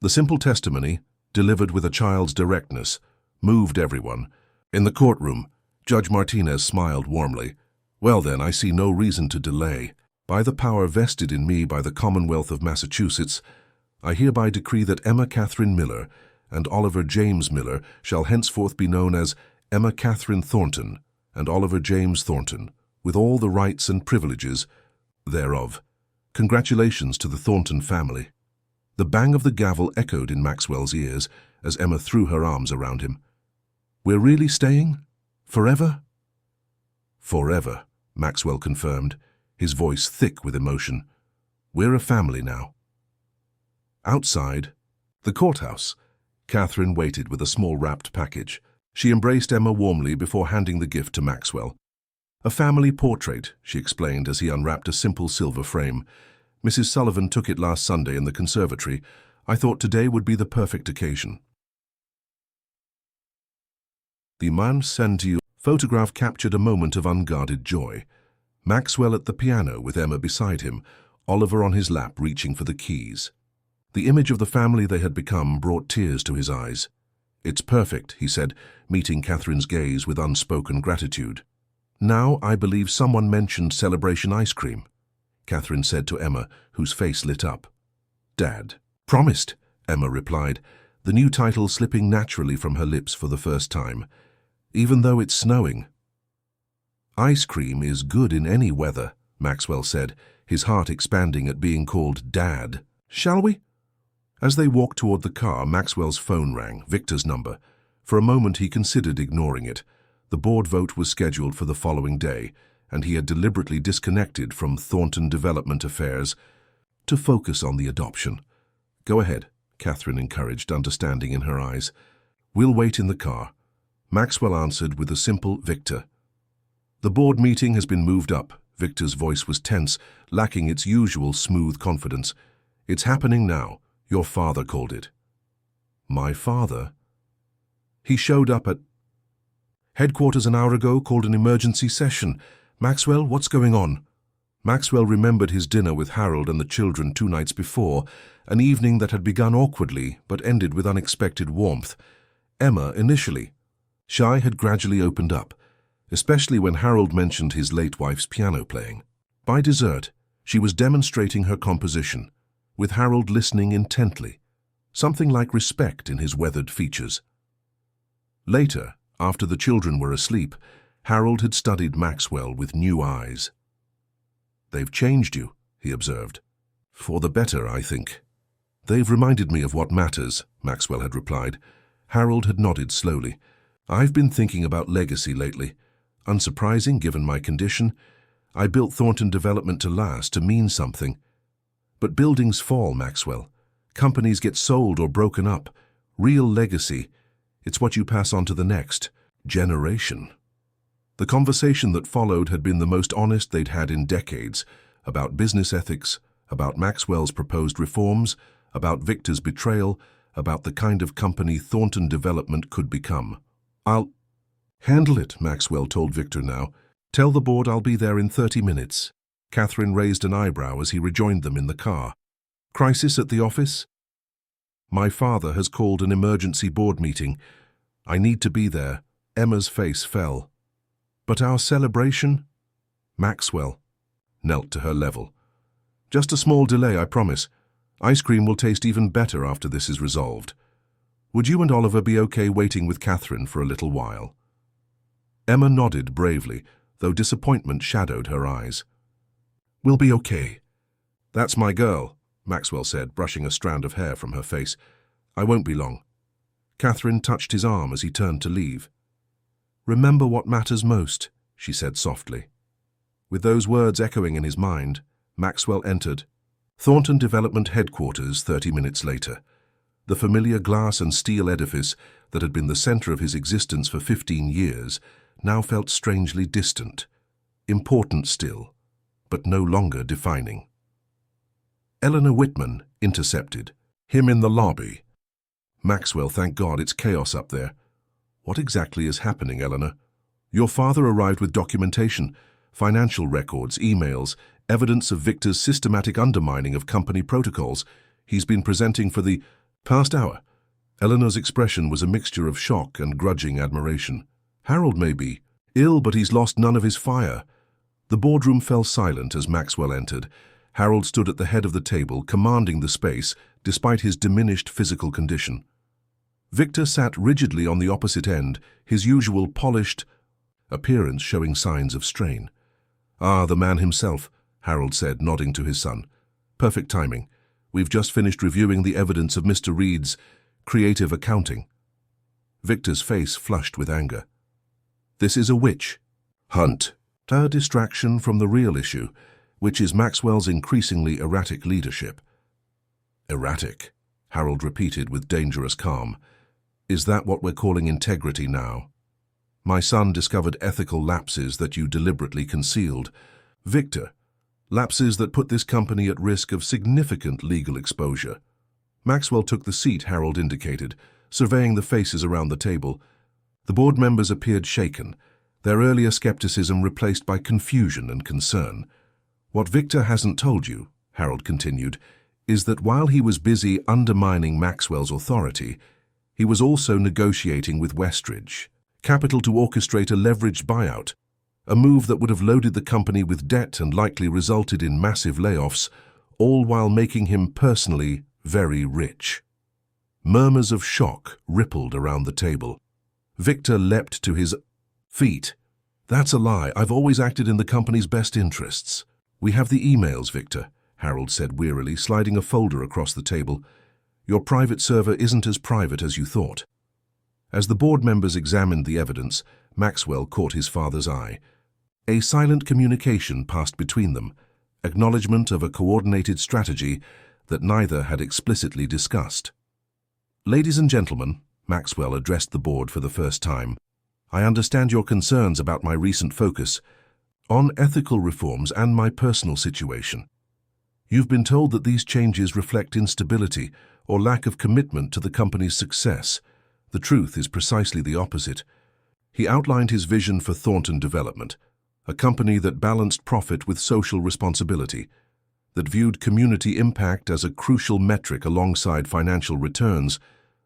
The simple testimony, delivered with a child's directness, moved everyone. In the courtroom, Judge Martinez smiled warmly. Well then, I see no reason to delay. By the power vested in me by the Commonwealth of Massachusetts, I hereby decree that Emma Catherine Miller and Oliver James Miller shall henceforth be known as Emma Catherine Thornton and Oliver James Thornton, with all the rights and privileges thereof. Congratulations to the Thornton family. The bang of the gavel echoed in Maxwell's ears as Emma threw her arms around him. We're really staying? Forever? Forever, Maxwell confirmed, his voice thick with emotion. We're a family now. Outside, the courthouse, Catherine waited with a small wrapped package. She embraced Emma warmly before handing the gift to Maxwell. A family portrait, she explained as he unwrapped a simple silver frame. Mrs. Sullivan took it last Sunday in the conservatory. I thought today would be the perfect occasion. The man sent you photograph captured a moment of unguarded joy. Maxwell at the piano with Emma beside him, Oliver on his lap reaching for the keys. The image of the family they had become brought tears to his eyes. It's perfect, he said, meeting Catherine's gaze with unspoken gratitude. Now I believe someone mentioned celebration ice cream, Catherine said to Emma, whose face lit up. Dad. Promised, Emma replied, the new title slipping naturally from her lips for the first time. Even though it's snowing. Ice cream is good in any weather, Maxwell said, his heart expanding at being called Dad. Shall we? As they walked toward the car, Maxwell's phone rang, Victor's number. For a moment he considered ignoring it. The board vote was scheduled for the following day, and he had deliberately disconnected from Thornton Development Affairs to focus on the adoption. Go ahead, Catherine encouraged, understanding in her eyes. We'll wait in the car. Maxwell answered with a simple Victor. The board meeting has been moved up. Victor's voice was tense, lacking its usual smooth confidence. It's happening now. Your father called it. My father? He showed up at headquarters an hour ago, called an emergency session. Maxwell, what's going on? Maxwell remembered his dinner with Harold and the children 2 nights before, an evening that had begun awkwardly but ended with unexpected warmth. Emma, initially shy, had gradually opened up, especially when Harold mentioned his late wife's piano playing. By dessert, she was demonstrating her composition, with Harold listening intently, something like respect in his weathered features. Later, after the children were asleep, Harold had studied Maxwell with new eyes. They've changed you, he observed. For the better, I think. They've reminded me of what matters, Maxwell had replied. Harold had nodded slowly. I've been thinking about legacy lately. Unsurprising, given my condition. I built Thornton Development to last, to mean something. But buildings fall, Maxwell. Companies get sold or broken up. Real legacy, it's what you pass on to the next generation. The conversation that followed had been the most honest they'd had in decades, about business ethics, about Maxwell's proposed reforms, about Victor's betrayal, about the kind of company Thornton Development could become. I'll handle it, Maxwell told Victor now. Tell the board I'll be there in 30 minutes. Catherine raised an eyebrow as he rejoined them in the car. Crisis at the office? My father has called an emergency board meeting. I need to be there. Emma's face fell. But our celebration? Maxwell knelt to her level. Just a small delay, I promise. Ice cream will taste even better after this is resolved. Would you and Oliver be okay waiting with Catherine for a little while? Emma nodded bravely, though disappointment shadowed her eyes. We'll be okay. That's my girl, Maxwell said, brushing a strand of hair from her face. I won't be long. Catherine touched his arm as he turned to leave. Remember what matters most, she said softly. With those words echoing in his mind, Maxwell entered, Thornton Development Headquarters 30 minutes later. The familiar glass and steel edifice that had been the center of his existence for 15 years now felt strangely distant, important still, but no longer defining. Eleanor Whitman intercepted. Him in the lobby. Maxwell, thank God, it's chaos up there. What exactly is happening, Eleanor? Your father arrived with documentation, financial records, emails, evidence of Victor's systematic undermining of company protocols. He's been presenting for the past hour. Eleanor's expression was a mixture of shock and grudging admiration. Harold may be ill, but he's lost none of his fire. The boardroom fell silent as Maxwell entered. Harold stood at the head of the table, commanding the space, despite his diminished physical condition. Victor sat rigidly on the opposite end, his usual polished appearance showing signs of strain. Ah, the man himself, Harold said, nodding to his son. Perfect timing. We've just finished reviewing the evidence of Mr. Reed's creative accounting. Victor's face flushed with anger. This is a witch hunt, a distraction from the real issue, which is Maxwell's increasingly erratic leadership. Erratic, Harold repeated with dangerous calm. Is that what we're calling integrity now? My son discovered ethical lapses that you deliberately concealed. Victor, lapses that put this company at risk of significant legal exposure. Maxwell took the seat Harold indicated, surveying the faces around the table. The board members appeared shaken, their earlier skepticism replaced by confusion and concern. What Victor hasn't told you, Harold continued, is that while he was busy undermining Maxwell's authority, he was also negotiating with Westridge Capital to orchestrate a leveraged buyout, a move that would have loaded the company with debt and likely resulted in massive layoffs, all while making him personally very rich. Murmurs of shock rippled around the table. Victor leapt to his feet. That's a lie. I've always acted in the company's best interests. We have the emails, Victor, Harold said wearily, sliding a folder across the table. Your private server isn't as private as you thought. As the board members examined the evidence, Maxwell caught his father's eye. A silent communication passed between them, acknowledgement of a coordinated strategy that neither had explicitly discussed. Ladies and gentlemen, Maxwell addressed the board for the first time, I understand your concerns about my recent focus on ethical reforms and my personal situation. You've been told that these changes reflect instability or lack of commitment to the company's success. The truth is precisely the opposite. He outlined his vision for Thornton Development, a company that balanced profit with social responsibility, that viewed community impact as a crucial metric alongside financial returns,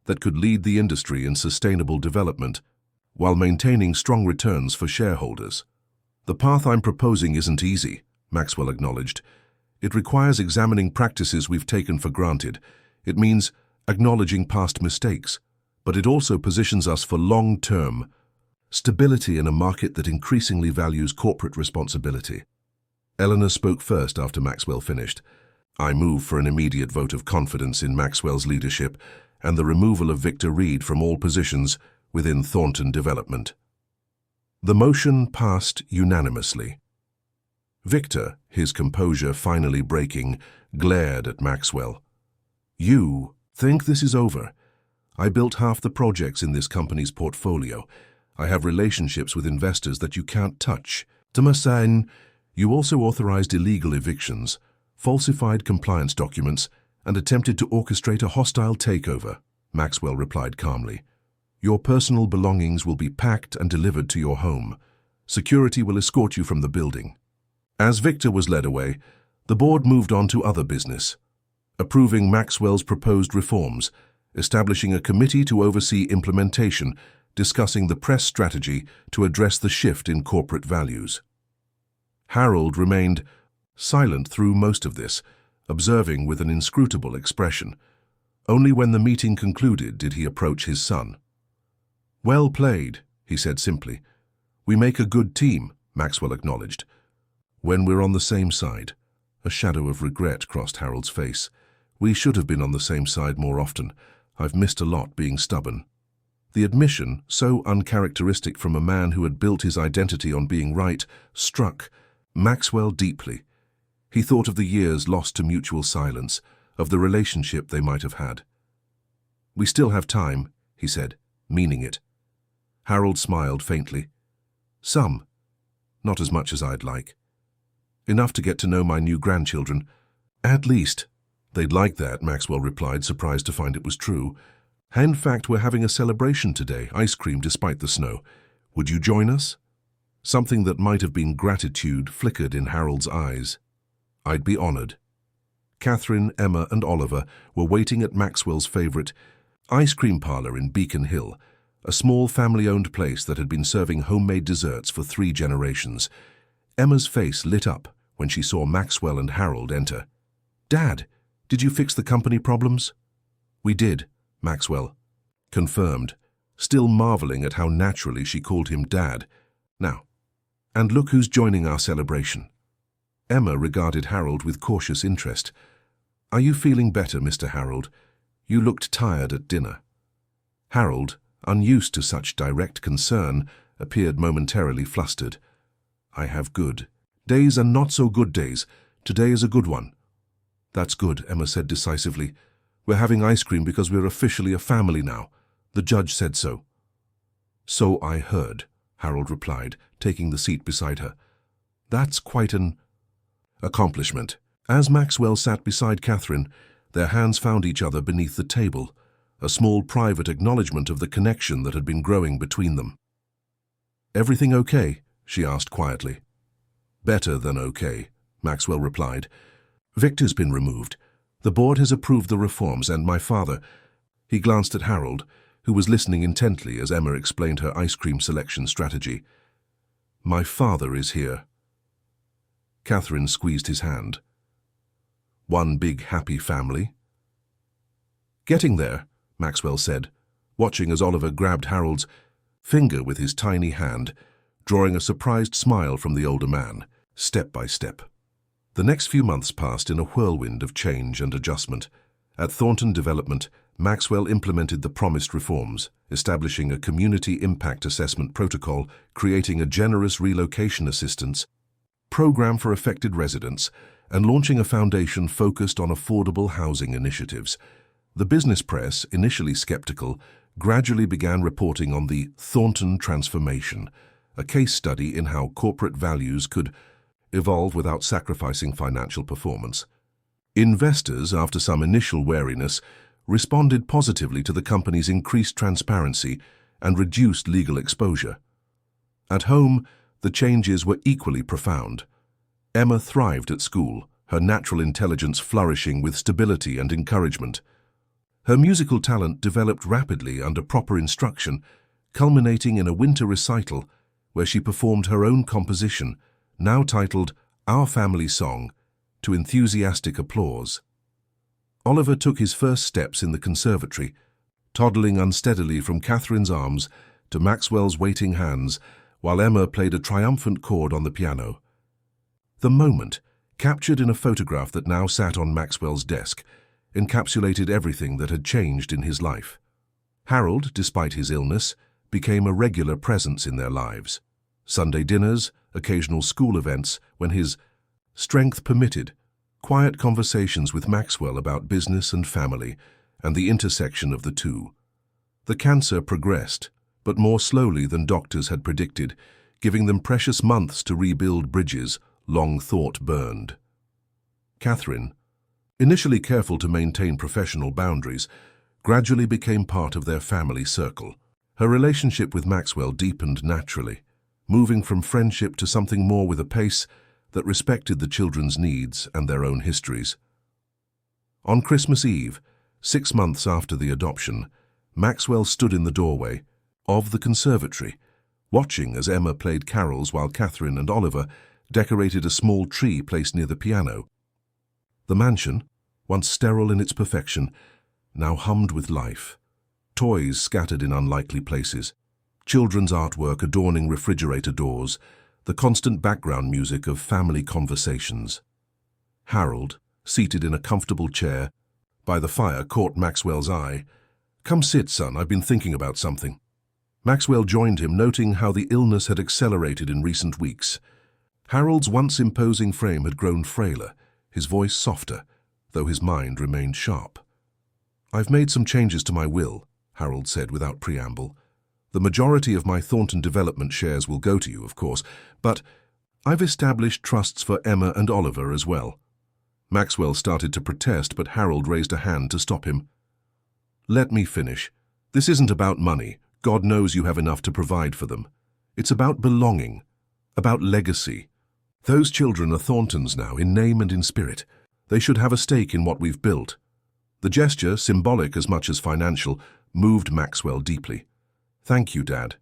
that could lead the industry in sustainable development while maintaining strong returns for shareholders. The path I'm proposing isn't easy, Maxwell acknowledged. It requires examining practices we've taken for granted. It means acknowledging past mistakes, but it also positions us for long-term stability in a market that increasingly values corporate responsibility. Eleanor spoke first after Maxwell finished. I move for an immediate vote of confidence in Maxwell's leadership and the removal of Victor Reed from all positions within Thornton Development. The motion passed unanimously. Victor, his composure finally breaking, glared at Maxwell. You think this is over? I built half the projects in this company's portfolio. I have relationships with investors that you can't touch. Tomasin, you also authorized illegal evictions, falsified compliance documents, and attempted to orchestrate a hostile takeover, Maxwell replied calmly. Your personal belongings will be packed and delivered to your home. Security will escort you from the building. As Victor was led away, the board moved on to other business, approving Maxwell's proposed reforms, establishing a committee to oversee implementation, discussing the press strategy to address the shift in corporate values. Harold remained silent through most of this, observing with an inscrutable expression. Only when the meeting concluded did he approach his son. Well played, he said simply. We make a good team, Maxwell acknowledged. When we're on the same side. A shadow of regret crossed Harold's face. We should have been on the same side more often. I've missed a lot being stubborn. The admission, so uncharacteristic from a man who had built his identity on being right, struck Maxwell deeply. He thought of the years lost to mutual silence, of the relationship they might have had. "We still have time," he said, meaning it. Harold smiled faintly. "Some. Not as much as I'd like. Enough to get to know my new grandchildren. At least." "They'd like that," Maxwell replied, surprised to find it was true. "In fact, we're having a celebration today, ice cream despite the snow. Would you join us?" Something that might have been gratitude flickered in Harold's eyes. "I'd be honored." Catherine, Emma, and Oliver were waiting at Maxwell's favorite ice cream parlor in Beacon Hill, a small family-owned place that had been serving homemade desserts for 3 generations. Emma's face lit up when she saw Maxwell and Harold enter. "Dad, did you fix the company problems?" "We did," Maxwell confirmed, still marveling at how naturally she called him Dad. "Now, and look who's joining our celebration." Emma regarded Harold with cautious interest. "Are you feeling better, Mr. Harold? You looked tired at dinner." Harold, unused to such direct concern, appeared momentarily flustered. "I have good days and not so good days. Today is a good one." "That's good," Emma said decisively. "We're having ice cream because we're officially a family now. The judge said so." "So I heard," Harold replied, taking the seat beside her. "That's quite an accomplishment." As Maxwell sat beside Catherine, their hands found each other beneath the table, a small private acknowledgement of the connection that had been growing between them. "Everything okay?" she asked quietly. "Better than okay," Maxwell replied. "Victor's been removed. The board has approved the reforms, and my father—" He glanced at Harold, who was listening intently as Emma explained her ice cream selection strategy. "My father is here." Catherine squeezed his hand. "One big happy family?" "Getting there," Maxwell said, watching as Oliver grabbed Harold's finger with his tiny hand, drawing a surprised smile from the older man, step by step. The next few months passed in a whirlwind of change and adjustment. At Thornton Development, Maxwell implemented the promised reforms, establishing a community impact assessment protocol, creating a generous relocation assistance program for affected residents, and launching a foundation focused on affordable housing initiatives. The business press, initially skeptical, gradually began reporting on the Thornton Transformation, a case study in how corporate values could evolve without sacrificing financial performance. Investors, after some initial wariness, responded positively to the company's increased transparency and reduced legal exposure. At home, the changes were equally profound. Emma thrived at school, her natural intelligence flourishing with stability and encouragement. Her musical talent developed rapidly under proper instruction, culminating in a winter recital where she performed her own composition, now titled Our Family Song, to enthusiastic applause. Oliver took his first steps in the conservatory, toddling unsteadily from Catherine's arms to Maxwell's waiting hands, while Emma played a triumphant chord on the piano. The moment, captured in a photograph that now sat on Maxwell's desk, encapsulated everything that had changed in his life. Harold, despite his illness, became a regular presence in their lives. Sunday dinners, occasional school events, when his strength permitted, quiet conversations with Maxwell about business and family, and the intersection of the two. The cancer progressed, but more slowly than doctors had predicted, giving them precious months to rebuild bridges long thought burned. Catherine, initially careful to maintain professional boundaries, gradually became part of their family circle. Her relationship with Maxwell deepened naturally, moving from friendship to something more with a pace that respected the children's needs and their own histories. On Christmas Eve, 6 months after the adoption, Maxwell stood in the doorway of the conservatory, watching as Emma played carols while Catherine and Oliver decorated a small tree placed near the piano. The mansion, once sterile in its perfection, now hummed with life. Toys scattered in unlikely places, children's artwork adorning refrigerator doors, the constant background music of family conversations. Harold, seated in a comfortable chair by the fire, caught Maxwell's eye. "Come sit, son, I've been thinking about something." Maxwell joined him, noting how the illness had accelerated in recent weeks. Harold's once imposing frame had grown frailer, his voice softer, though his mind remained sharp. "I've made some changes to my will," Harold said without preamble. "The majority of my Thornton Development shares will go to you, of course, but I've established trusts for Emma and Oliver as well." Maxwell started to protest, but Harold raised a hand to stop him. "Let me finish. This isn't about money. God knows you have enough to provide for them. It's about belonging, about legacy. Those children are Thorntons now, in name and in spirit. They should have a stake in what we've built." The gesture, symbolic as much as financial, moved Maxwell deeply. "Thank you, Dad."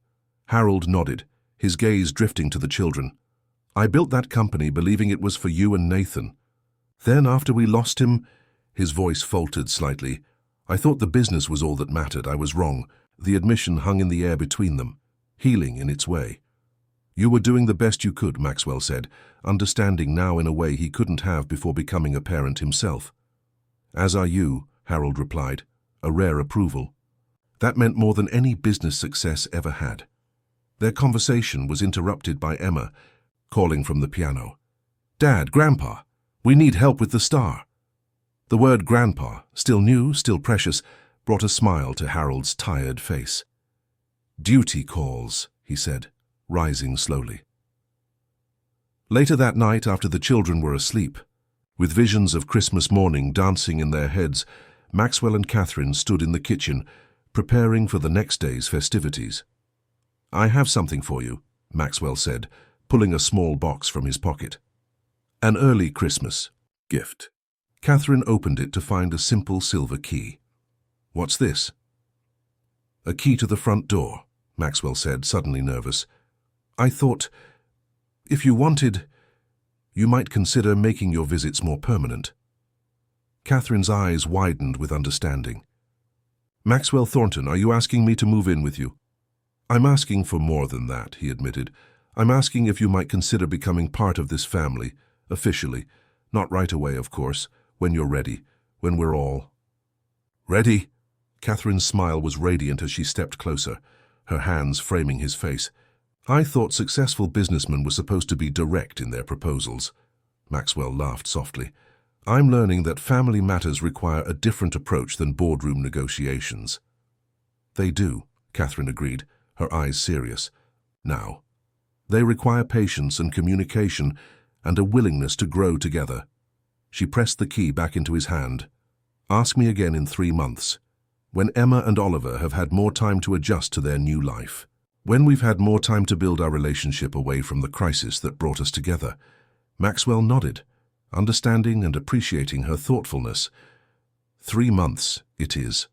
Harold nodded, his gaze drifting to the children. "I built that company believing it was for you and Nathan. Then, after we lost him," his voice faltered slightly, "I thought the business was all that mattered. I was wrong. The admission hung in the air between them, healing in its way." "You were doing the best you could," Maxwell said, understanding now in a way he couldn't have before becoming a parent himself. "As are you," Harold replied, a rare approval. That meant more than any business success ever had. Their conversation was interrupted by Emma, calling from the piano. "Dad, Grandpa, we need help with the star." The word Grandpa, still new, still precious, brought a smile to Harold's tired face. "Duty calls," he said, rising slowly. Later that night, after the children were asleep, with visions of Christmas morning dancing in their heads, Maxwell and Catherine stood in the kitchen, preparing for the next day's festivities. "I have something for you," Maxwell said, pulling a small box from his pocket. "An early Christmas gift." Catherine opened it to find a simple silver key. "What's this?" "A key to the front door," Maxwell said, suddenly nervous. "I thought, if you wanted, you might consider making your visits more permanent." Catherine's eyes widened with understanding. "Maxwell Thornton, are you asking me to move in with you?" "I'm asking for more than that," he admitted. "I'm asking if you might consider becoming part of this family, officially. Not right away, of course, when you're ready, when we're all—" "Ready?" Catherine's smile was radiant as she stepped closer, her hands framing his face. "I thought successful businessmen were supposed to be direct in their proposals." Maxwell laughed softly. "I'm learning that family matters require a different approach than boardroom negotiations." "They do," Catherine agreed, her eyes serious. "Now, they require patience and communication and a willingness to grow together." She pressed the key back into his hand. "Ask me again in 3 months, when Emma and Oliver have had more time to adjust to their new life. When we've had more time to build our relationship away from the crisis that brought us together." Maxwell nodded, understanding and appreciating her thoughtfulness. 3 months, it is.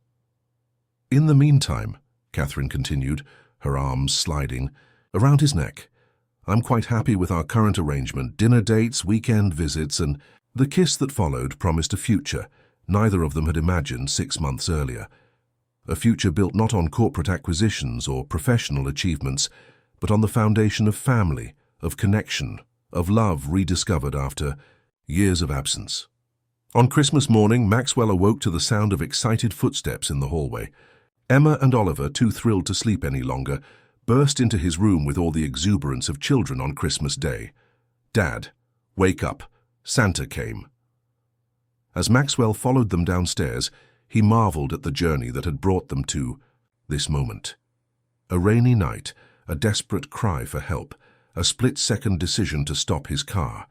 "In the meantime," Catherine continued, her arms sliding around his neck, "I'm quite happy with our current arrangement, dinner dates, weekend visits, and—" The kiss that followed promised a future neither of them had imagined 6 months earlier. A future built not on corporate acquisitions or professional achievements, but on the foundation of family, of connection, of love rediscovered after years of absence. On Christmas morning, Maxwell awoke to the sound of excited footsteps in the hallway. Emma and Oliver, too thrilled to sleep any longer, burst into his room with all the exuberance of children on Christmas Day. "Dad, wake up. Santa came." As Maxwell followed them downstairs, he marveled at the journey that had brought them to this moment. A rainy night, a desperate cry for help, a split-second decision to stop his car.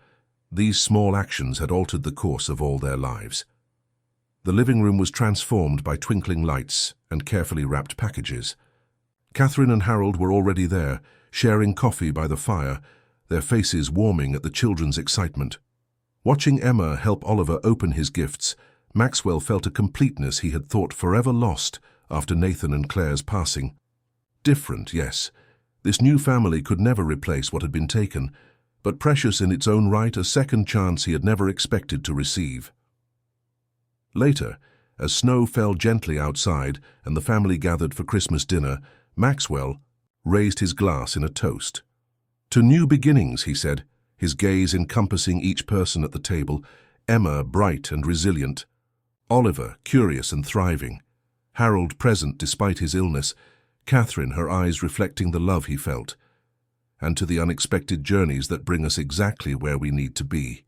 These small actions had altered the course of all their lives. The living room was transformed by twinkling lights and carefully wrapped packages. Catherine and Harold were already there, sharing coffee by the fire, their faces warming at the children's excitement. Watching Emma help Oliver open his gifts, Maxwell felt a completeness he had thought forever lost after Nathan and Claire's passing. Different, yes. This new family could never replace what had been taken, but precious in its own right, a second chance he had never expected to receive. Later, as snow fell gently outside and the family gathered for Christmas dinner, Maxwell raised his glass in a toast. "To new beginnings," he said, his gaze encompassing each person at the table, Emma bright and resilient, Oliver curious and thriving, Harold present despite his illness, Catherine, her eyes reflecting the love he felt, and to the unexpected journeys that bring us exactly where we need to be.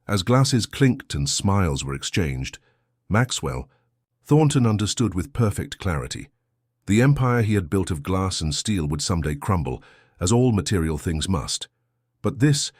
As glasses clinked and smiles were exchanged, Maxwell, Thornton understood with perfect clarity. The empire he had built of glass and steel would someday crumble, as all material things must. But this